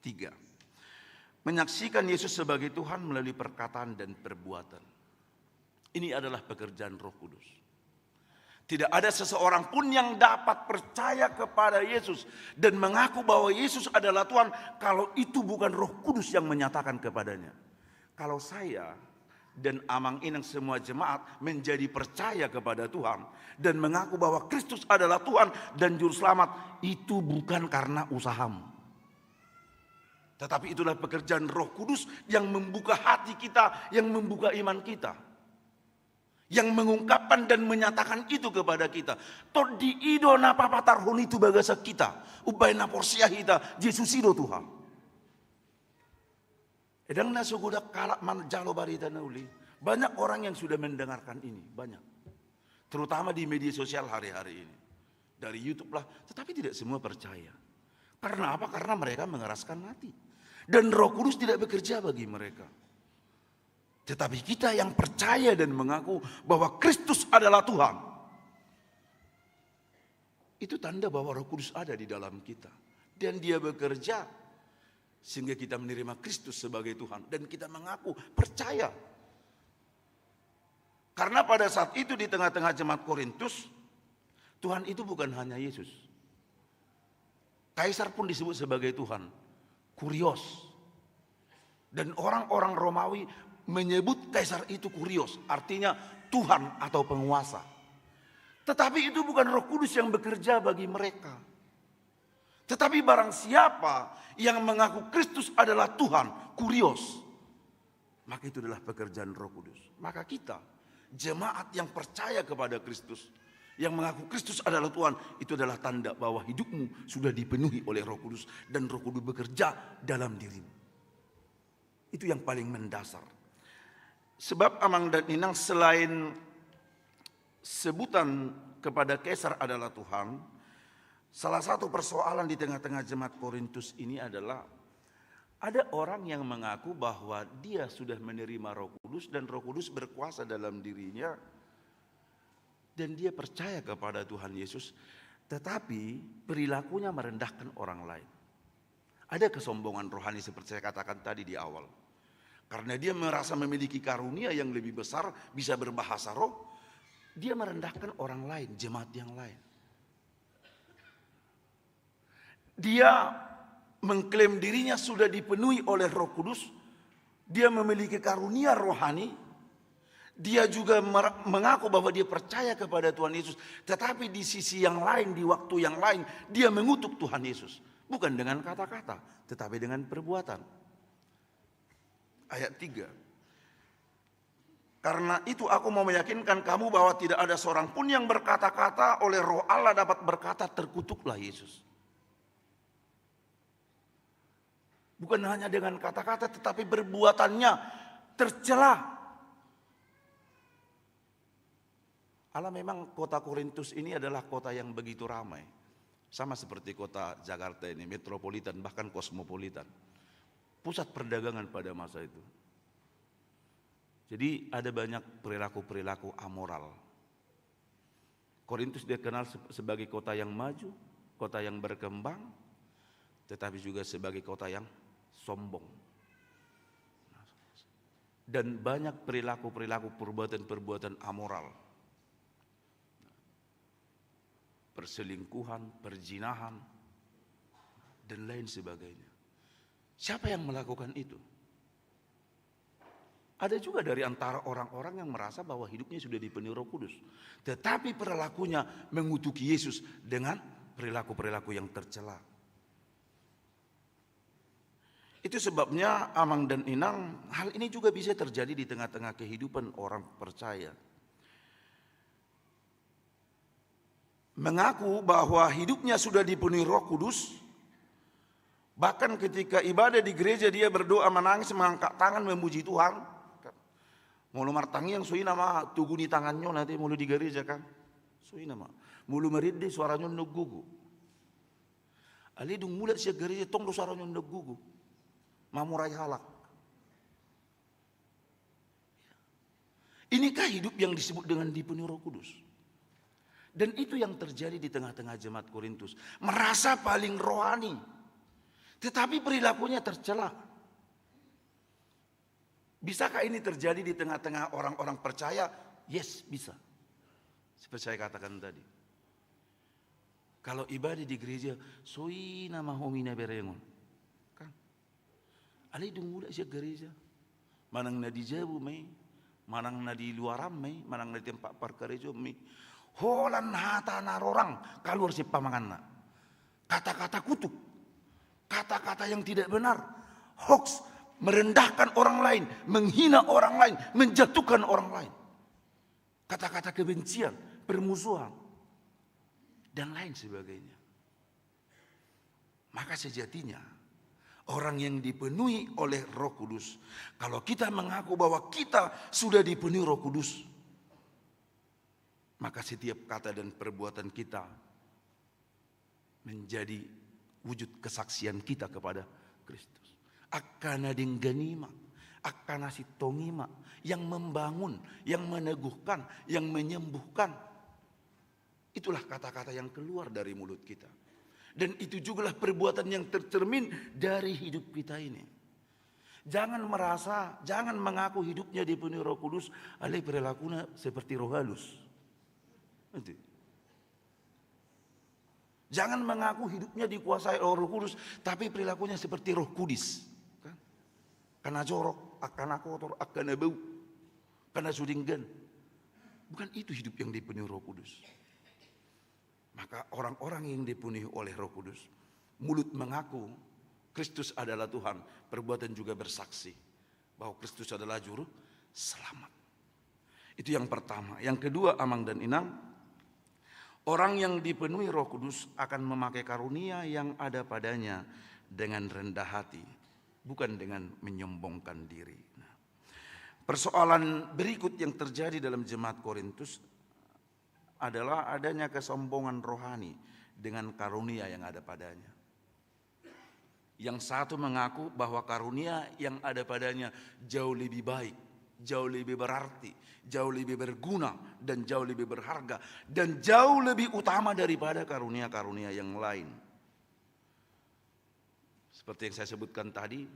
3. Menyaksikan Yesus sebagai Tuhan melalui perkataan dan perbuatan. Ini adalah pekerjaan Roh Kudus. Tidak ada seseorang pun yang dapat percaya kepada Yesus dan mengaku bahwa Yesus adalah Tuhan kalau itu bukan Roh Kudus yang menyatakan kepadanya. Kalau saya dan Amang Inang semua jemaat menjadi percaya kepada Tuhan dan mengaku bahwa Kristus adalah Tuhan dan Juru Selamat, itu bukan karena usahamu. Tetapi itulah pekerjaan Roh Kudus yang membuka hati kita, yang membuka iman kita. Yang mengungkapkan dan menyatakan itu kepada kita. Todi ido napa patarhon itu bagasa kita. Ubay na porsia kita, Yesus ido Tuhan. Edang nasugudak kalak man jalo barita nauli. Banyak orang yang sudah mendengarkan ini, banyak. Terutama di media sosial hari-hari ini. Dari YouTube lah, tetapi tidak semua percaya. Karena apa? Karena mereka mengeraskan hati. Dan Roh Kudus tidak bekerja bagi mereka. Tetapi kita yang percaya dan mengaku bahwa Kristus adalah Tuhan. Itu tanda bahwa Roh Kudus ada di dalam kita. Dan dia bekerja sehingga kita menerima Kristus sebagai Tuhan. Dan kita mengaku percaya. Karena pada saat itu di tengah-tengah jemaat Korintus, Tuhan itu bukan hanya Yesus. Kaisar pun disebut sebagai Tuhan. Kurios. Dan orang-orang Romawi menyebut kaisar itu kurios, artinya Tuhan atau penguasa. Tetapi itu bukan Roh Kudus yang bekerja bagi mereka. Tetapi barang siapa yang mengaku Kristus adalah Tuhan, kurios, maka itu adalah pekerjaan Roh Kudus. Maka kita, jemaat yang percaya kepada Kristus, yang mengaku Kristus adalah Tuhan, itu adalah tanda bahwa hidupmu sudah dipenuhi oleh Roh Kudus dan Roh Kudus bekerja dalam dirimu. Itu yang paling mendasar. Sebab Amang dan Inang selain sebutan kepada Kaisar adalah Tuhan, salah satu persoalan di tengah-tengah jemaat Korintus ini adalah ada orang yang mengaku bahwa dia sudah menerima Roh Kudus dan Roh Kudus berkuasa dalam dirinya dan dia percaya kepada Tuhan Yesus, tetapi perilakunya merendahkan orang lain. Ada kesombongan rohani seperti saya katakan tadi di awal. Karena dia merasa memiliki karunia yang lebih besar, bisa berbahasa roh, dia merendahkan orang lain, jemaat yang lain. Dia mengklaim dirinya sudah dipenuhi oleh Roh Kudus, dia memiliki karunia rohani, dia juga mengaku bahwa dia percaya kepada Tuhan Yesus, tetapi di sisi yang lain, di waktu yang lain, dia mengutuk Tuhan Yesus. Bukan dengan kata-kata, tetapi dengan perbuatan. Ayat 3. Karena itu aku mau meyakinkan kamu bahwa tidak ada seorang pun yang berkata-kata oleh Roh Allah dapat berkata terkutuklah Yesus. Bukan hanya dengan kata-kata tetapi perbuatannya tercela. Allah memang kota Korintus ini adalah kota yang begitu ramai. Sama seperti kota Jakarta ini, metropolitan bahkan kosmopolitan. Pusat perdagangan pada masa itu. Jadi ada banyak perilaku-perilaku amoral. Korintus dikenal sebagai kota yang maju, kota yang berkembang, tetapi juga sebagai kota yang sombong. Dan banyak perilaku-perilaku perbuatan-perbuatan amoral. Perselingkuhan, perzinahan, dan lain sebagainya. Siapa yang melakukan itu? Ada juga dari antara orang-orang yang merasa bahwa hidupnya sudah dipenuhi Roh Kudus, tetapi perilakunya mengutuki Yesus dengan perilaku-perilaku yang tercela. Itu sebabnya Amang dan Inang, hal ini juga bisa terjadi di tengah-tengah kehidupan orang percaya. Mengaku bahwa hidupnya sudah dipenuhi Roh Kudus, bahkan ketika ibadah di gereja dia berdoa, menangis, mengangkat tangan, memuji Tuhan. Mulu martangi yang sui nama tuguni tangannya nanti mulu di gereja kan, sui nama mulu meridi suaranya negugu. Ali dung mulat sia gereja tong suaranya negugu, mamurai halak. Inikah hidup yang disebut dengan dipenuhi Roh Kudus? Dan itu yang terjadi di tengah-tengah jemaat Korintus. Merasa paling rohani, tetapi perilakunya tercela. Bisakah ini terjadi di tengah-tengah orang-orang percaya? Yes, bisa. Seperti saya katakan tadi. Kalau ibadah di gereja, soi nama homina berengon. Kan? Ali dung muda siya gereja. Manang na di jabu may, manang na di luaram may, manang na di tempat parkarejo may. Holan hata narorang keluar si pamanganna. Kata-kata kutuk, kata-kata yang tidak benar, hoax, merendahkan orang lain, menghina orang lain, menjatuhkan orang lain. Kata-kata kebencian, permusuhan, dan lain sebagainya. Maka sejatinya orang yang dipenuhi oleh Roh Kudus, kalau kita mengaku bahwa kita sudah dipenuhi Roh Kudus, maka setiap kata dan perbuatan kita menjadi wujud kesaksian kita kepada Kristus. Akana dingganima, akana sitongima, yang membangun, yang meneguhkan, yang menyembuhkan. Itulah kata-kata yang keluar dari mulut kita. Dan itu jugalah perbuatan yang tercermin dari hidup kita ini. Jangan merasa, jangan mengaku hidupnya dipenuhi Roh Kudus, alih perilakunya seperti roh halus. Jangan mengaku hidupnya dikuasai oleh Roh Kudus, tapi perilakunya seperti roh kudis. Kan? Karena jorok, akan kotor, akan bau, karena sudinggan. Bukan itu hidup yang dipenuhi Roh Kudus. Maka orang-orang yang dipenuhi oleh Roh Kudus, mulut mengaku Kristus adalah Tuhan, perbuatan juga bersaksi bahwa Kristus adalah juru selamat. Itu yang pertama. Yang kedua, Amang dan Inang, orang yang dipenuhi Roh Kudus akan memakai karunia yang ada padanya dengan rendah hati, bukan dengan menyombongkan diri. Nah, persoalan berikut yang terjadi dalam jemaat Korintus adalah adanya kesombongan rohani dengan karunia yang ada padanya. Yang satu mengaku bahwa karunia yang ada padanya jauh lebih baik, jauh lebih berarti, jauh lebih berguna, dan jauh lebih berharga, dan jauh lebih utama daripada karunia-karunia yang lain. Seperti yang saya sebutkan tadi,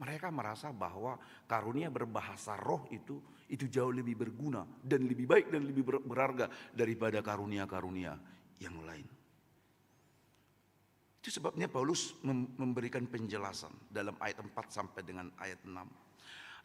mereka merasa bahwa karunia berbahasa roh itu jauh lebih berguna, dan lebih baik, dan lebih berharga daripada karunia-karunia yang lain. Itu sebabnya Paulus memberikan penjelasan dalam ayat 4 sampai dengan ayat 6.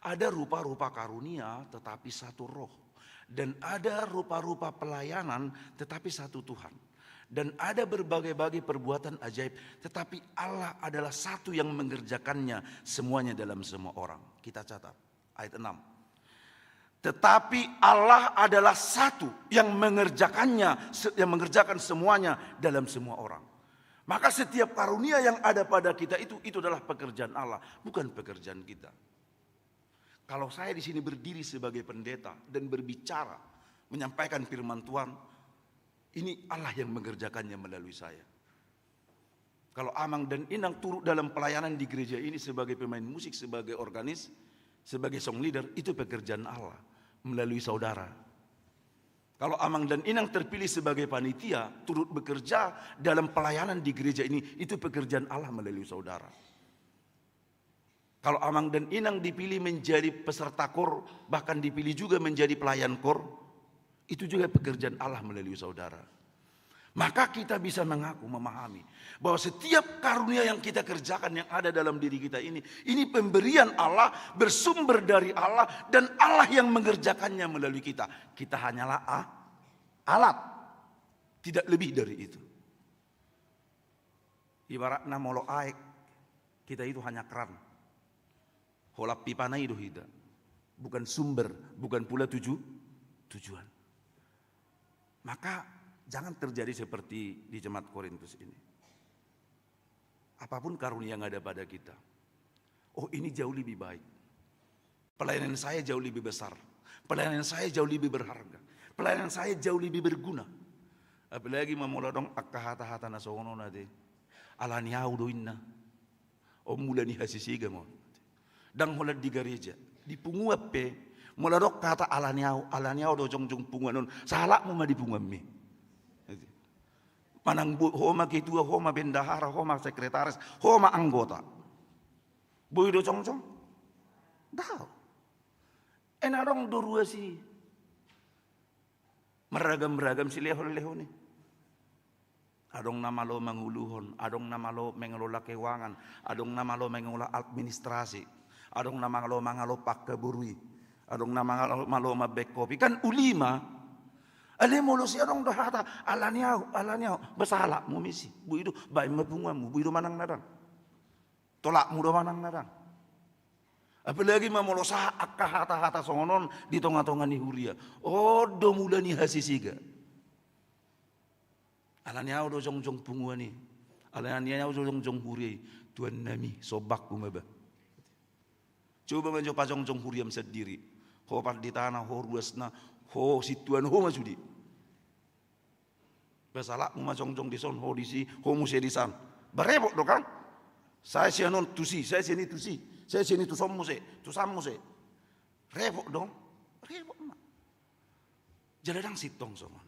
Ada rupa-rupa karunia tetapi satu roh. Dan ada rupa-rupa pelayanan tetapi satu Tuhan. Dan ada berbagai-bagai perbuatan ajaib, tetapi Allah adalah satu yang mengerjakannya semuanya dalam semua orang. Kita catat ayat 6. Tetapi Allah adalah satu yang mengerjakannya, yang mengerjakan semuanya dalam semua orang. Maka setiap karunia yang ada pada kita itu adalah pekerjaan Allah, bukan pekerjaan kita. Kalau saya di sini berdiri sebagai pendeta dan berbicara menyampaikan firman Tuhan, ini Allah yang mengerjakannya melalui saya. Kalau Amang dan Inang turut dalam pelayanan di gereja ini sebagai pemain musik, sebagai organis, sebagai song leader, itu pekerjaan Allah melalui saudara. Kalau Amang dan Inang terpilih sebagai panitia, turut bekerja dalam pelayanan di gereja ini, itu pekerjaan Allah melalui saudara. Kalau Amang dan Inang dipilih menjadi peserta kor, bahkan dipilih juga menjadi pelayan kor, itu juga pekerjaan Allah melalui saudara. Maka kita bisa mengaku, memahami bahwa setiap karunia yang kita kerjakan yang ada dalam diri kita ini pemberian Allah, bersumber dari Allah, dan Allah yang mengerjakannya melalui kita. Kita hanyalah alat, tidak lebih dari itu. Ibaratnya molo aek, kita itu hanya keran. Holap pipana itu kita, bukan sumber, bukan pula tujuan. Maka jangan terjadi seperti di jemaat Korintus ini. Apapun karunia yang ada pada kita, oh ini jauh lebih baik. Pelayanan saya jauh lebih besar. Pelayanan saya jauh lebih berharga. Pelayanan saya jauh lebih berguna. Apalagi memulodong akahata-hata nasono nade. Alaniau doinna. O mulani hasisiga mo. Dang holat di gereja. Di punguape. Muladok kata alaniau do jong punguanon. Salak mo madipunguamme. Manang homa ketua, homa bendahara, homa sekretaris, homa anggota. Boy do cong. Dah. Enarong dorua si. Meragam si leho ni. Adong nama lo menguluhon, adong nama lo mengelola keuangan, adong nama lo mengelola administrasi, adong nama lo mangalo pakkeburui, adong nama lo mabek kopi. Kan ulima. Ale molo si adong dohata alaniau besala mu misi bu itu bae mabunga mu bu itu manang nadang tolak mu do manang nadang apalagi mamolo sa akahata songonon di tonga-tonga ni huria do mulani hasisiga alaniau do jong bunga ni alaniau do jong huria tuan nami sobak kumaba coba mencoba jong huriam sendiri ho pat di tanah ho ruasna ho situan ho masudi Basalak mu macong di son ho di si ho mu se di san. Barebok do kan? Saya sianon tusi, saya sini tusi. Saya sini tu som mu se, tu sam mu se. Rebok dong. Rebok mah. Jaladang sitong somon.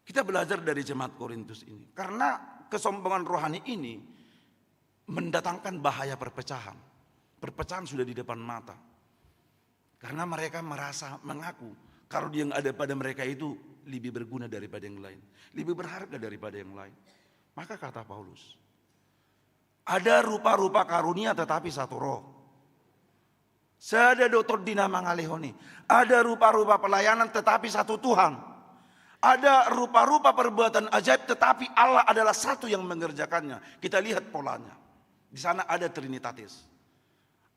Kita belajar dari jemaat Korintus ini karena kesombongan rohani ini mendatangkan bahaya perpecahan. Perpecahan sudah di depan mata. Karena mereka merasa mengaku karunia yang ada pada mereka itu lebih berguna daripada yang lain, lebih berharga daripada yang lain. Maka kata Paulus, ada rupa-rupa karunia tetapi satu roh. Sada doktor dinama ngalehoni. Ada rupa-rupa pelayanan tetapi satu Tuhan. Ada rupa-rupa perbuatan ajaib tetapi Allah adalah satu yang mengerjakannya. Kita lihat polanya. Di sana ada Trinitatis.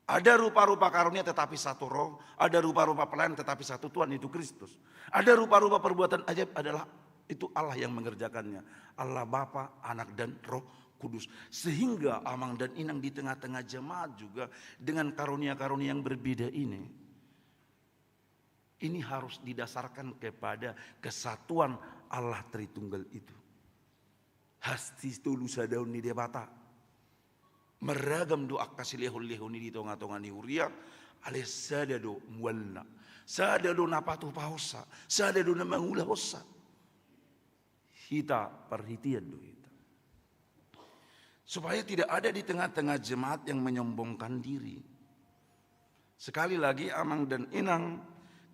Ada rupa-rupa karunia tetapi satu roh. Ada rupa-rupa pelayanan tetapi satu Tuhan, itu Kristus. Ada rupa-rupa perbuatan ajaib adalah itu Allah yang mengerjakannya. Allah Bapa, Anak dan Roh Kudus. Sehingga Amang dan Inang di tengah-tengah jemaat juga dengan karunia-karunia yang berbeda ini. Ini harus didasarkan kepada kesatuan Allah Tritunggal itu. Hasti tulusa daun ni debata. Meragam doa kasih lehon di tonga-tonga ni huria ale sadado mualna sadado napatu pahosa sadado na mangula hosa kita perhatian do kita supaya tidak ada di tengah-tengah jemaat yang menyombongkan diri. Sekali lagi Amang dan Inang,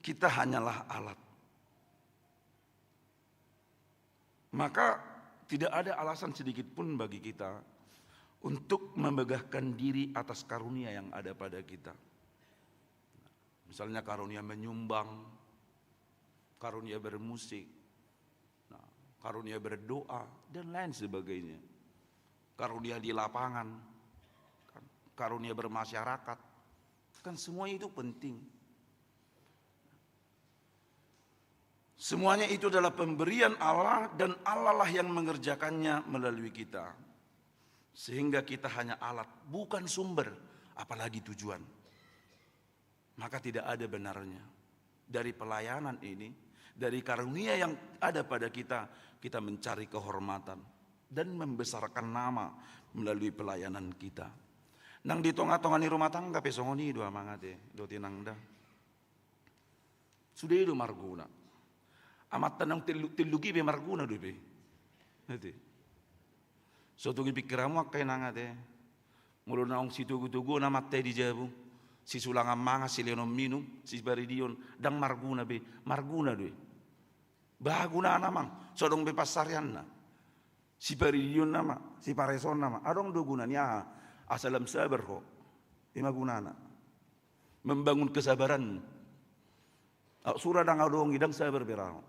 kita hanyalah alat. Maka tidak ada alasan sedikit pun bagi kita untuk memegahkan diri atas karunia yang ada pada kita. Misalnya karunia menyumbang, karunia bermusik, karunia berdoa, dan lain sebagainya. Karunia di lapangan, karunia bermasyarakat, kan semuanya itu penting. Semuanya itu adalah pemberian Allah dan Allah lah yang mengerjakannya melalui kita. Sehingga kita hanya alat, bukan sumber, apalagi tujuan. Maka tidak ada benarnya dari pelayanan ini, dari karunia yang ada pada kita, kita mencari kehormatan dan membesarkan nama melalui pelayanan kita. Nang di tengah-tengah ni rumah tangga pesongoni dua mangate, do tinang dah. Sudah itu marguna. Amat tenang telugi be marguna do be. Nanti. Suatu pikiranmu akai nangate. Mulu naong si tugu-tugu na matte di jabu. Si sulangan manga si leonom minum, si baridion dang marguna be, marguna do. Bahaguna namang, sodong be pasarian na. Si baridion nama, si pareson nama. Adong do gunanya asalam sabar ho. Ima gunana. Membangun kesabaran. Surah dang adong idang sabar berao.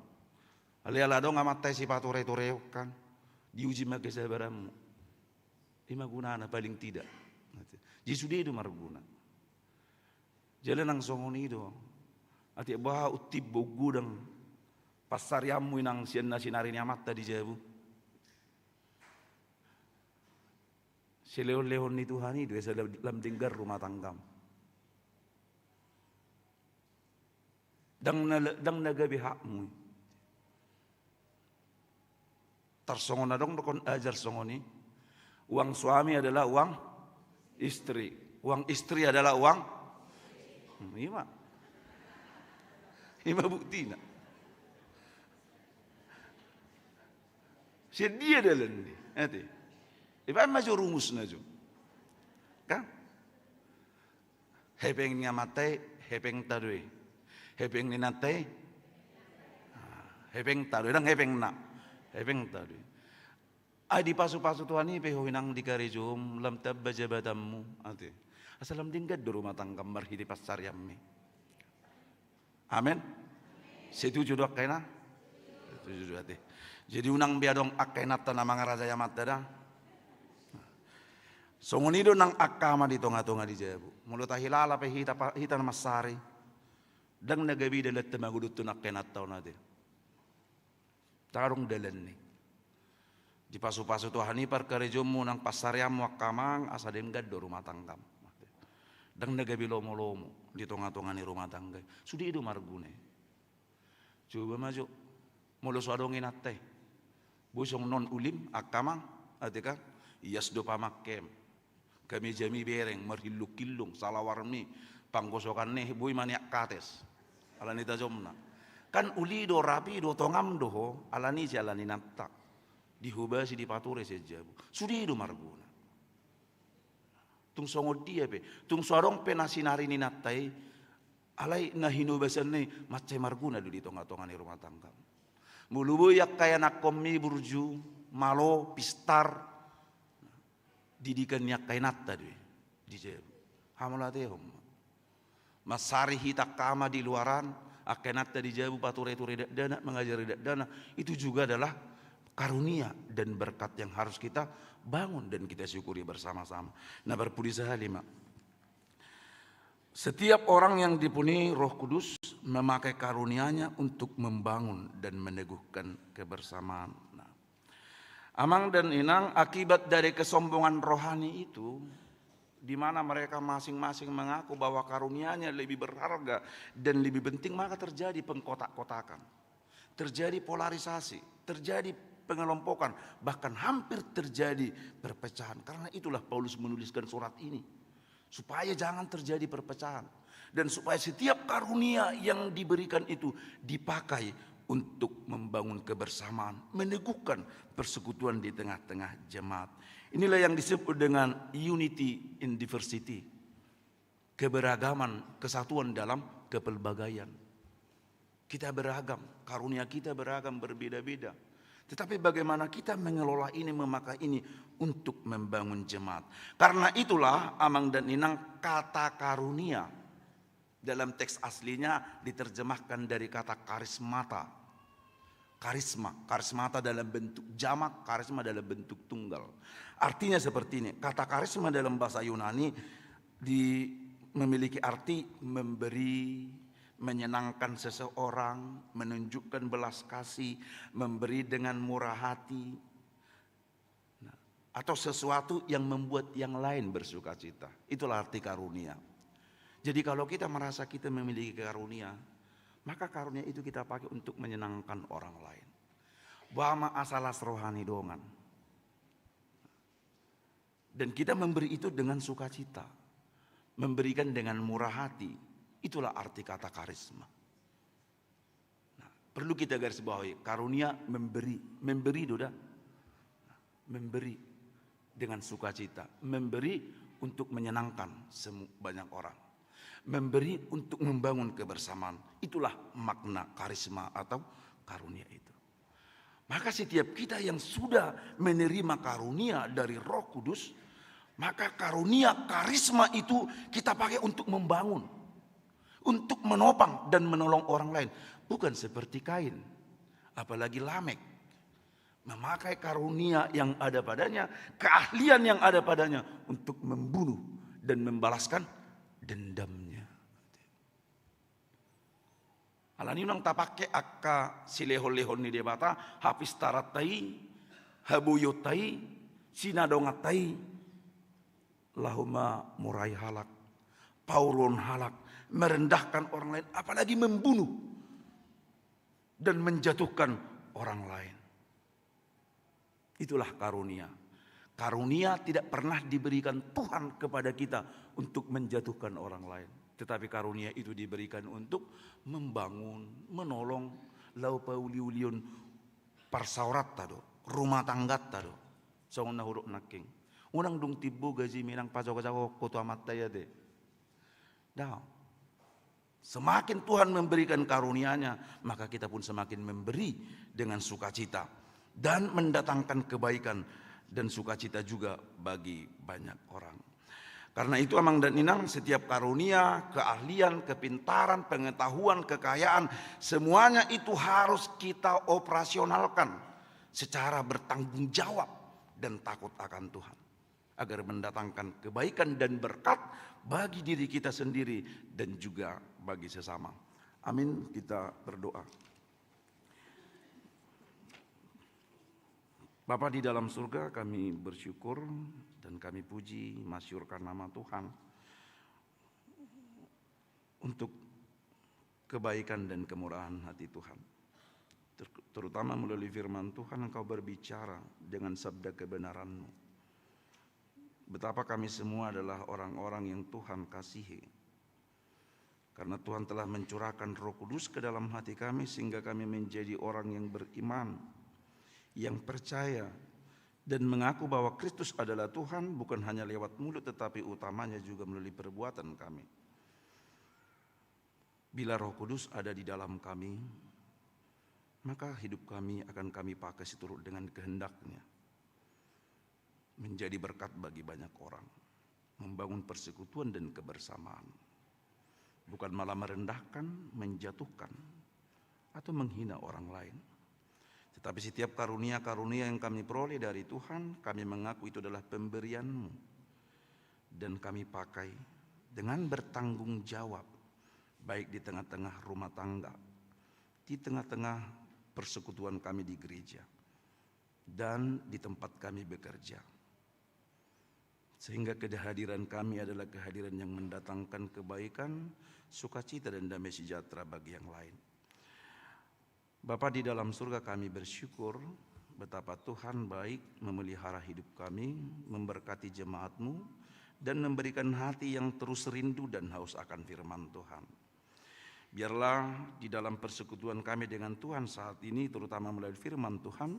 Ali-ala dong amat si pature-tureo kan. Diuji ma kesabaranmu. Ima gunana paling tidak. Jisude itu marguna. Jalan nang songon itu. Ati bah utib bogudang pasaryamu inang sian na sinari ni amat tadi jabu. Seleon-leon ni Tuhan itu dalam tinggal rumah tanggam. Dang nagabi hakmu. Tarsongon na dong dokon ajar songoni. Uang suami adalah uang istri. Uang istri adalah uang. Ima bukti na. Sedia dalam ni. Nanti. Iba maju rumus na jo. Kan? Hepeng ni amatay, hepeng tadoy. Hepeng ni natay, hepeng tadoy. Dang hepeng na. Hepeng tadoy. Ay di pasu-pasu Tuhan ni pehoinang di karejum lam tabba jabatammu. Ate. Asalam dinggad do rumah tangga marhidi pasar yammi. Amin. Setuju dok kaina? Setuju ate. Jadi unang biadong akainata na mga raja yamat dah. Songonido nang akama di tonga-tonga di jabu. Mulut ahilala pe hita na masari. Dang nagabi dalat temagudut tu akainata na de. Tarong dalan ni. Di pasu-pasu Tuhan ni perkerejummu nang pasaryamu akamang asa denggad do rumah tanggam. Dang nagabi lomo-lomo di tonga-tonga ni rumah tangga. Sudi itu margune. Coba maju. Mulu suadongin atte. Busong non ulim akamang atika iyas do pamakem. Kami jami bereng marhiluk-kilung salawarmi panggosokan nih boy maniak kates. Alani tajomna. Kan uli do rapi do tongam do ho alani jalani natta. Dihubasi di pature sejabu. Sudi itu marguna. Tung songod dia pe. Tung suarong pe nasinari ni nattai. Alai na hinubasan ni macai marguna di tonga-tonga ni rumah tangga. Mulubu yak kaya nakomi burju malo pistar didikan yak kaya natta di jabu. Hamulate hom. Masari hita kama di luaran akai natta di jabu pature-ture dana mengajari dana itu juga adalah karunia dan berkat yang harus kita bangun dan kita syukuri bersama-sama. Nah berpudi sahalima. Setiap orang yang dipenuhi Roh Kudus memakai karunia-Nya untuk membangun dan meneguhkan kebersamaan. Nah, amang dan inang akibat dari kesombongan rohani itu, di mana mereka masing-masing mengaku bahwa karunia-Nya lebih berharga dan lebih penting, maka terjadi pengkotak-kotakan, terjadi polarisasi, terjadi pengelompokan, bahkan hampir terjadi perpecahan. Karena itulah Paulus menuliskan surat ini. Supaya jangan terjadi perpecahan. Dan supaya setiap karunia yang diberikan itu dipakai untuk membangun kebersamaan. Meneguhkan persekutuan di tengah-tengah jemaat. Inilah yang disebut dengan unity in diversity. Keberagaman, kesatuan dalam kepelbagaian. Kita beragam, karunia kita beragam, berbeda-beda. Tetapi bagaimana kita mengelola ini, memakai ini untuk membangun jemaat. Karena itulah amang dan inang kata karunia dalam teks aslinya diterjemahkan dari kata karismata. Karismata dalam bentuk jamak, karisma dalam bentuk tunggal. Artinya seperti ini, kata karisma dalam bahasa Yunani memiliki arti memberi, menyenangkan seseorang, menunjukkan belas kasih, memberi dengan murah hati, atau sesuatu yang membuat yang lain bersuka cita. Itulah arti karunia. Jadi kalau kita merasa kita memiliki karunia, Maka karunia itu kita pakai untuk menyenangkan orang lain. Bama asalas rohani dongan. Dan kita memberi itu dengan sukacita. Memberikan dengan murah hati. Itulah arti kata karisma. Nah, perlu kita garis bawahi, karunia memberi. Memberi, Doda. Memberi dengan sukacita. Memberi untuk menyenangkan banyak orang. Memberi untuk membangun kebersamaan. Itulah makna karisma atau karunia itu. Maka setiap kita yang sudah menerima karunia dari Roh Kudus, maka karunia karisma itu kita pakai untuk membangun, untuk menopang dan menolong orang lain. Bukan seperti Kain, apalagi Lamek, memakai karunia yang ada padanya, keahlian yang ada padanya untuk membunuh dan membalaskan dendamnya. Alani nang tapake akka silehon-lehon ni debata hapis taratai habuyotai sinadongatai lahuma murai halak pauron halak, merendahkan orang lain, apalagi membunuh dan menjatuhkan orang lain. Itulah karunia. Karunia tidak pernah diberikan Tuhan kepada kita untuk menjatuhkan orang lain. Tetapi karunia itu diberikan untuk membangun, menolong, lau pauliuliun parsaurat tado, rumah tangga tado. Songon na huruk naking. Unang dung tibo gaji minang pasok-pasok koto amat taya de. Dah. Semakin Tuhan memberikan karunia-Nya, maka kita pun semakin memberi dengan sukacita dan mendatangkan kebaikan dan sukacita juga bagi banyak orang. Karena itu Amang dan Inang, setiap karunia, keahlian, kepintaran, pengetahuan, kekayaan, semuanya itu harus kita operasionalkan secara bertanggung jawab dan takut akan Tuhan. Agar mendatangkan kebaikan dan berkat bagi diri kita sendiri dan juga bagi sesama. Amin, kita berdoa. Bapa di dalam surga, kami bersyukur dan kami puji, masyurkan nama Tuhan untuk kebaikan dan kemurahan hati Tuhan. Terutama melalui firman Tuhan, Engkau berbicara dengan sabda kebenaran-Mu. Betapa kami semua adalah orang-orang yang Tuhan kasihi. Karena Tuhan telah mencurahkan Roh Kudus ke dalam hati kami sehingga kami menjadi orang yang beriman, yang percaya dan mengaku bahwa Kristus adalah Tuhan, bukan hanya lewat mulut tetapi utamanya juga melalui perbuatan kami. Bila Roh Kudus ada di dalam kami, maka hidup kami akan kami pakai seturut dengan kehendak-Nya. Menjadi berkat bagi banyak orang, membangun persekutuan dan kebersamaan. Bukan malah merendahkan, menjatuhkan, atau menghina orang lain. Tetapi setiap karunia-karunia yang kami peroleh dari Tuhan, kami mengaku itu adalah pemberian-Mu. Dan kami pakai dengan bertanggung jawab, baik di tengah-tengah rumah tangga, di tengah-tengah persekutuan kami di gereja, dan di tempat kami bekerja. Sehingga kehadiran kami adalah kehadiran yang mendatangkan kebaikan, sukacita dan damai sejahtera bagi yang lain. Bapa di dalam surga, kami bersyukur betapa Tuhan baik memelihara hidup kami, memberkati jemaat-Mu, dan memberikan hati yang terus rindu dan haus akan firman Tuhan. Biarlah di dalam persekutuan kami dengan Tuhan saat ini, terutama melalui firman Tuhan,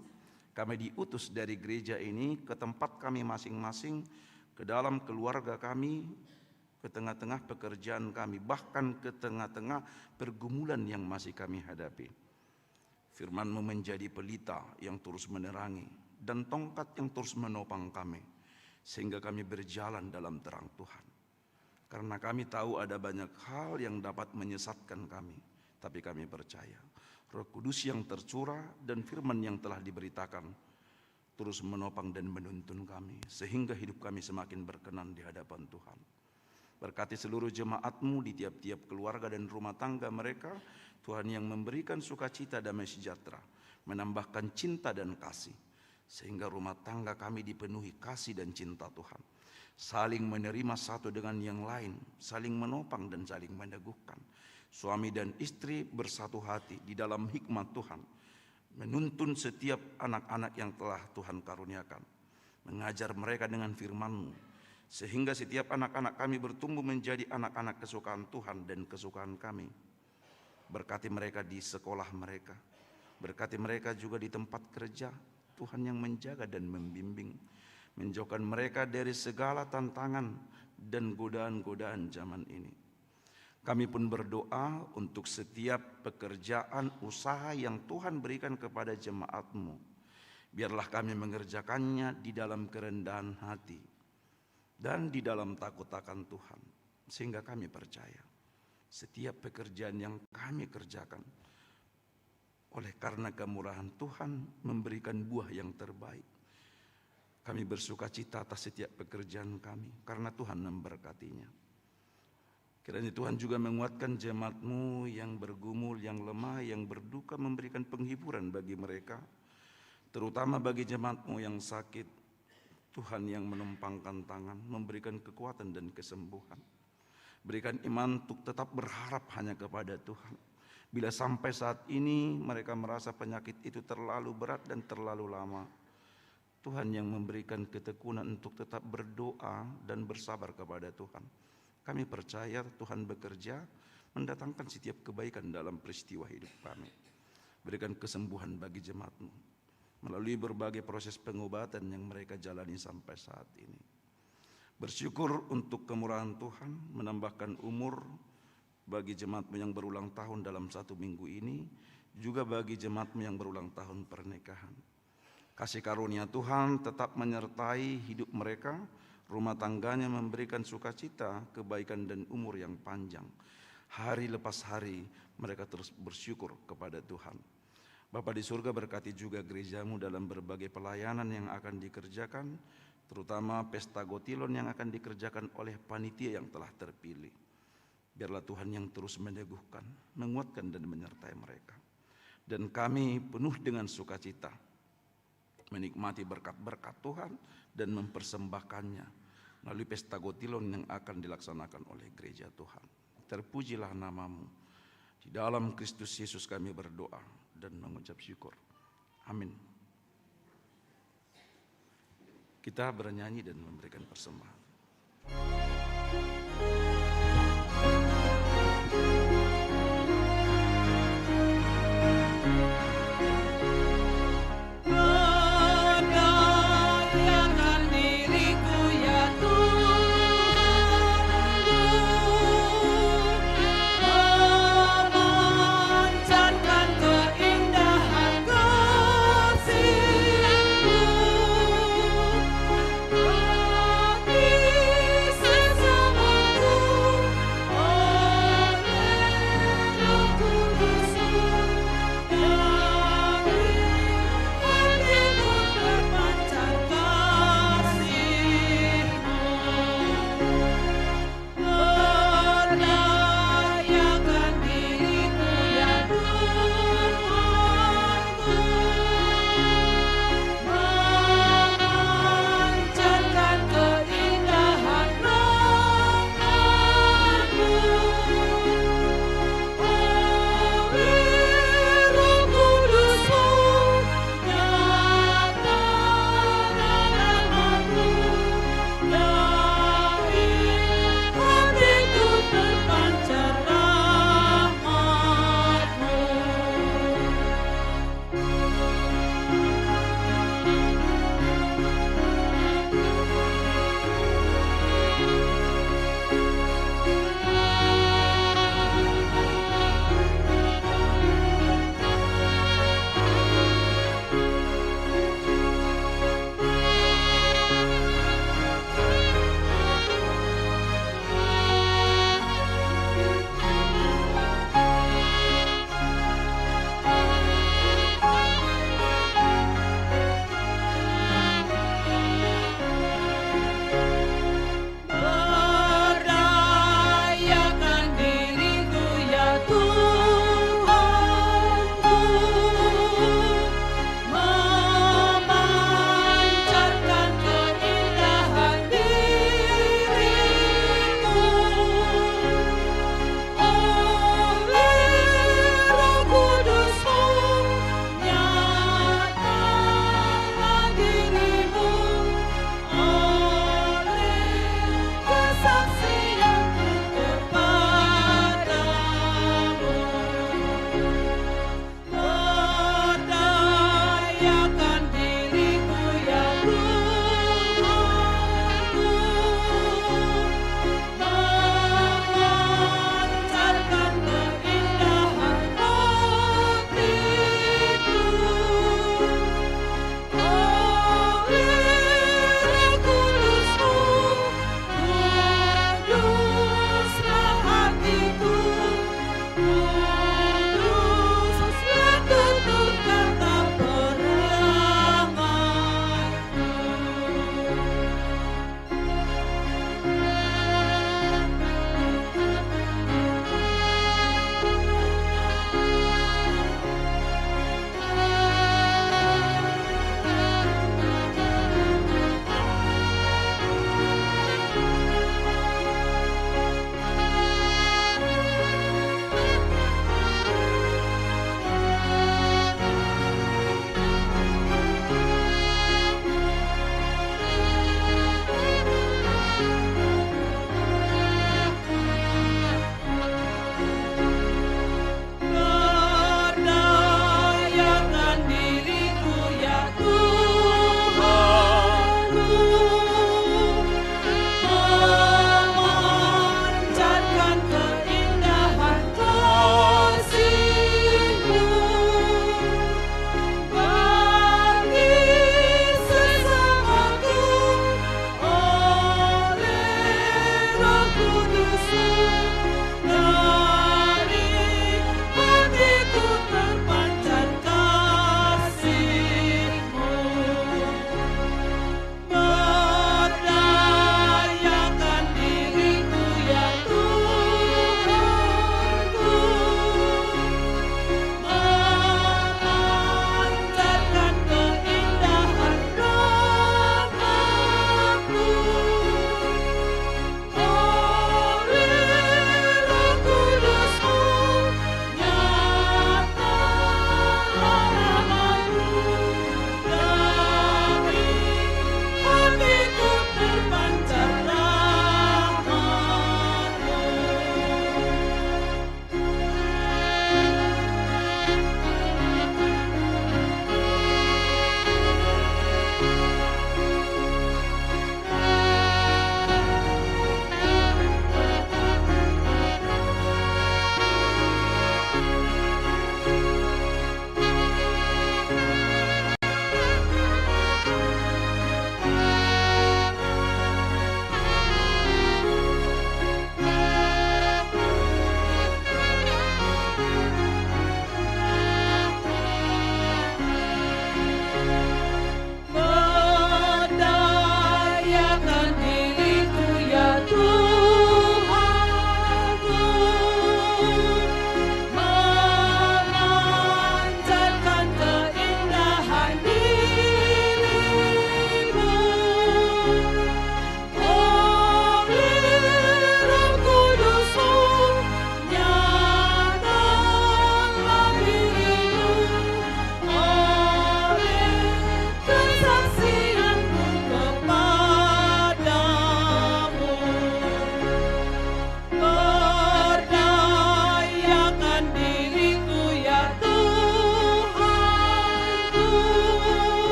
kami diutus dari gereja ini ke tempat kami masing-masing, ke dalam keluarga kami, ke tengah-tengah pekerjaan kami, bahkan ke tengah-tengah pergumulan yang masih kami hadapi. Firman-Mu menjadi pelita yang terus menerangi dan tongkat yang terus menopang kami, sehingga kami berjalan dalam terang Tuhan. Karena kami tahu ada banyak hal yang dapat menyesatkan kami, tapi kami percaya Roh Kudus yang tercurah dan firman yang telah diberitakan terus menopang dan menuntun kami, sehingga hidup kami semakin berkenan di hadapan Tuhan. Berkati seluruh jemaat-Mu di tiap-tiap keluarga dan rumah tangga mereka, Tuhan yang memberikan sukacita damai sejahtera, menambahkan cinta dan kasih, sehingga rumah tangga kami dipenuhi kasih dan cinta Tuhan. Saling menerima satu dengan yang lain, saling menopang dan saling meneguhkan, suami dan istri bersatu hati di dalam hikmat Tuhan, menuntun setiap anak-anak yang telah Tuhan karuniakan, mengajar mereka dengan firman-Mu, sehingga setiap anak-anak kami bertumbuh menjadi anak-anak kesukaan Tuhan dan kesukaan kami. Berkati mereka di sekolah mereka, berkati mereka juga di tempat kerja, Tuhan yang menjaga dan membimbing, menjauhkan mereka dari segala tantangan dan godaan-godaan zaman ini. Kami pun berdoa untuk setiap pekerjaan usaha yang Tuhan berikan kepada jemaat-Mu. Biarlah kami mengerjakannya di dalam kerendahan hati dan di dalam takut akan Tuhan. Sehingga kami percaya setiap pekerjaan yang kami kerjakan oleh karena kemurahan Tuhan memberikan buah yang terbaik. Kami bersuka cita atas setiap pekerjaan kami karena Tuhan memberkatinya. Kiranya Tuhan juga menguatkan jemaat-Mu yang bergumul, yang lemah, yang berduka, memberikan penghiburan bagi mereka. Terutama bagi jemaat-Mu yang sakit, Tuhan yang menumpangkan tangan, memberikan kekuatan dan kesembuhan. Berikan iman untuk tetap berharap hanya kepada Tuhan. Bila sampai saat ini mereka merasa penyakit itu terlalu berat dan terlalu lama, Tuhan yang memberikan ketekunan untuk tetap berdoa dan bersabar kepada Tuhan. Kami percaya Tuhan bekerja mendatangkan setiap kebaikan dalam peristiwa hidup kami. Berikan kesembuhan bagi jemaat-Mu melalui berbagai proses pengobatan yang mereka jalani sampai saat ini. Bersyukur untuk kemurahan Tuhan menambahkan umur bagi jemaat-Mu yang berulang tahun dalam 1 minggu ini, juga bagi jemaat-Mu yang berulang tahun pernikahan. Kasih karunia Tuhan tetap menyertai hidup mereka, rumah tangganya memberikan sukacita, kebaikan dan umur yang panjang. Hari lepas hari mereka terus bersyukur kepada Tuhan. Bapa di surga, berkati juga gereja-Mu dalam berbagai pelayanan yang akan dikerjakan, terutama pesta Gotilon yang akan dikerjakan oleh panitia yang telah terpilih. Biarlah Tuhan yang terus meneguhkan, menguatkan dan menyertai mereka. Dan kami penuh dengan sukacita menikmati berkat-berkat Tuhan dan mempersembahkannya melalui pesta Gotilon yang akan dilaksanakan oleh gereja Tuhan. Terpujilah nama-Mu. Di dalam Kristus Yesus kami berdoa dan mengucap syukur. Amin. Kita bernyanyi dan memberikan persembahan. Sesama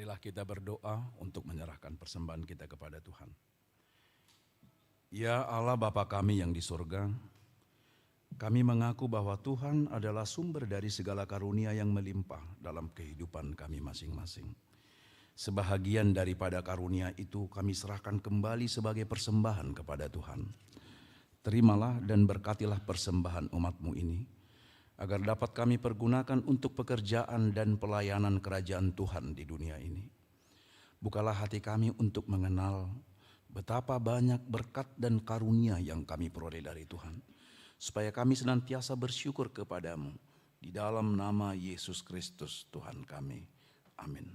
Marilah kita berdoa untuk menyerahkan persembahan kita kepada Tuhan. Ya Allah Bapa kami yang di surga, kami mengaku bahwa Tuhan adalah sumber dari segala karunia yang melimpah dalam kehidupan kami masing-masing. Sebahagian daripada karunia itu kami serahkan kembali sebagai persembahan kepada Tuhan. Terimalah dan berkatilah persembahan umat-Mu ini, agar dapat kami pergunakan untuk pekerjaan dan pelayanan kerajaan Tuhan di dunia ini. Bukalah hati kami untuk mengenal betapa banyak berkat dan karunia yang kami peroleh dari Tuhan, supaya kami senantiasa bersyukur kepadamu, di dalam nama Yesus Kristus Tuhan kami. Amin.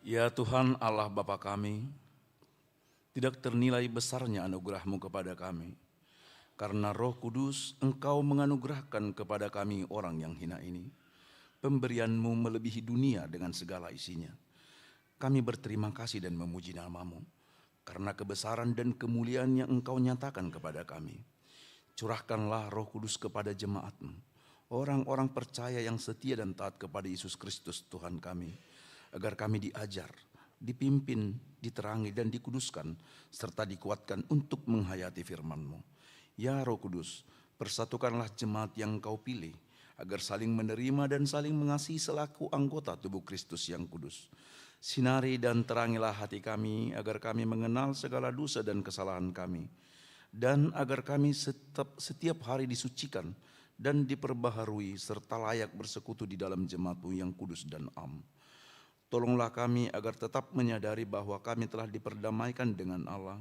Ya Tuhan Allah Bapa kami, tidak ternilai besarnya anugerah-Mu kepada kami. Karena Roh Kudus Engkau menganugerahkan kepada kami orang yang hina ini. Pemberian-Mu melebihi dunia dengan segala isinya. Kami berterima kasih dan memuji nama-Mu, karena kebesaran dan kemuliaan yang Engkau nyatakan kepada kami. Curahkanlah Roh Kudus kepada jemaat-Mu, orang-orang percaya yang setia dan taat kepada Yesus Kristus Tuhan kami, agar kami diajar, dipimpin, diterangi, dan dikuduskan, serta dikuatkan untuk menghayati firman-Mu. Ya Roh Kudus, persatukanlah jemaat yang Engkau pilih, agar saling menerima dan saling mengasihi selaku anggota tubuh Kristus yang kudus. Sinari dan terangilah hati kami, agar kami mengenal segala dosa dan kesalahan kami, dan agar kami setiap hari disucikan dan diperbaharui, serta layak bersekutu di dalam jemaat-Mu yang kudus dan am. Tolonglah kami agar tetap menyadari bahwa kami telah diperdamaikan dengan Allah.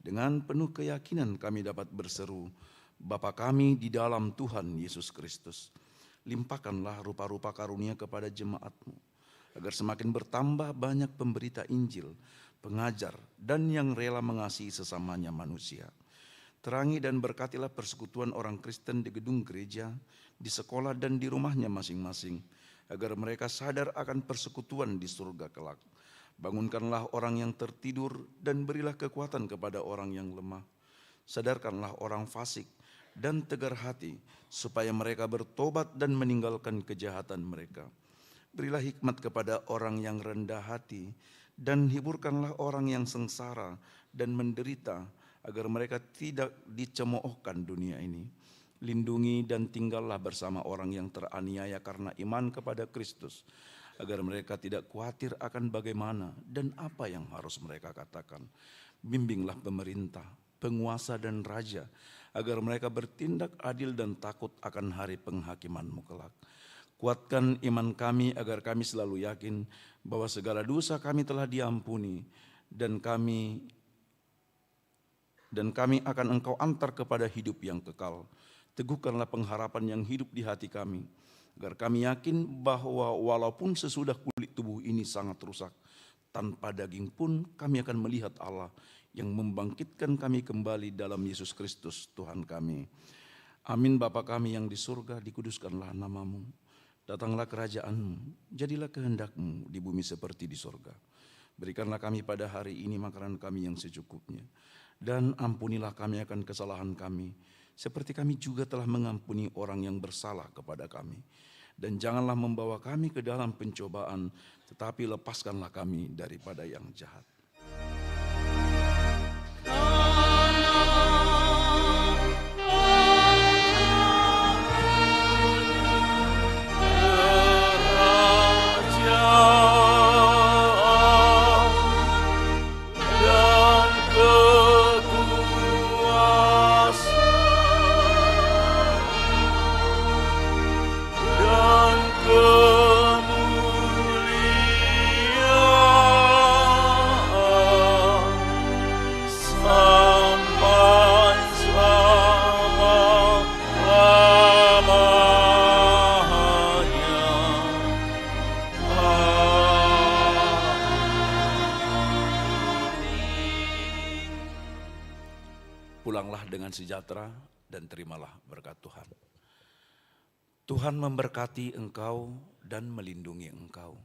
Dengan penuh keyakinan kami dapat berseru, Bapa kami di dalam Tuhan Yesus Kristus. Limpahkanlah rupa-rupa karunia kepada jemaat-Mu, agar semakin bertambah banyak pemberita Injil, pengajar, dan yang rela mengasihi sesamanya manusia. Terangi dan berkatilah persekutuan orang Kristen di gedung gereja, di sekolah dan di rumahnya masing-masing, agar mereka sadar akan persekutuan di surga kelak. Bangunkanlah orang yang tertidur dan berilah kekuatan kepada orang yang lemah. Sadarkanlah orang fasik dan tegar hati, supaya mereka bertobat dan meninggalkan kejahatan mereka. Berilah hikmat kepada orang yang rendah hati, dan hiburkanlah orang yang sengsara dan menderita, agar mereka tidak dicemoohkan dunia ini. Lindungi dan tinggallah bersama orang yang teraniaya karena iman kepada Kristus, agar mereka tidak khawatir akan bagaimana dan apa yang harus mereka katakan. Bimbinglah pemerintah, penguasa dan raja, agar mereka bertindak adil dan takut akan hari penghakiman-Mu kelak. Kuatkan iman kami agar kami selalu yakin bahwa segala dosa kami telah diampuni, dan kami akan Engkau antar kepada hidup yang kekal. Teguhkanlah pengharapan yang hidup di hati kami, agar kami yakin bahwa walaupun sesudah kulit tubuh ini sangat rusak, tanpa daging pun kami akan melihat Allah yang membangkitkan kami kembali dalam Yesus Kristus Tuhan kami. Amin. Bapa kami yang di surga, dikuduskanlah nama-Mu. Datanglah kerajaan-Mu, jadilah kehendak-Mu di bumi seperti di surga. Berikanlah kami pada hari ini makanan kami yang secukupnya, dan ampunilah kami akan kesalahan kami, seperti kami juga telah mengampuni orang yang bersalah kepada kami. Dan janganlah membawa kami ke dalam pencobaan, tetapi lepaskanlah kami daripada yang jahat. Kemuliaan pulanglah dengan sejahtera dan terimalah berkat Tuhan. Tuhan memberkati engkau dan melindungi engkau.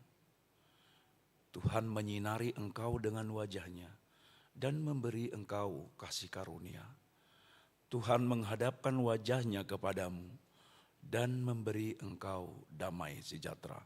Tuhan menyinari engkau dengan wajah-Nya dan memberi engkau kasih karunia. Tuhan menghadapkan wajah-Nya kepadamu dan memberi engkau damai sejahtera.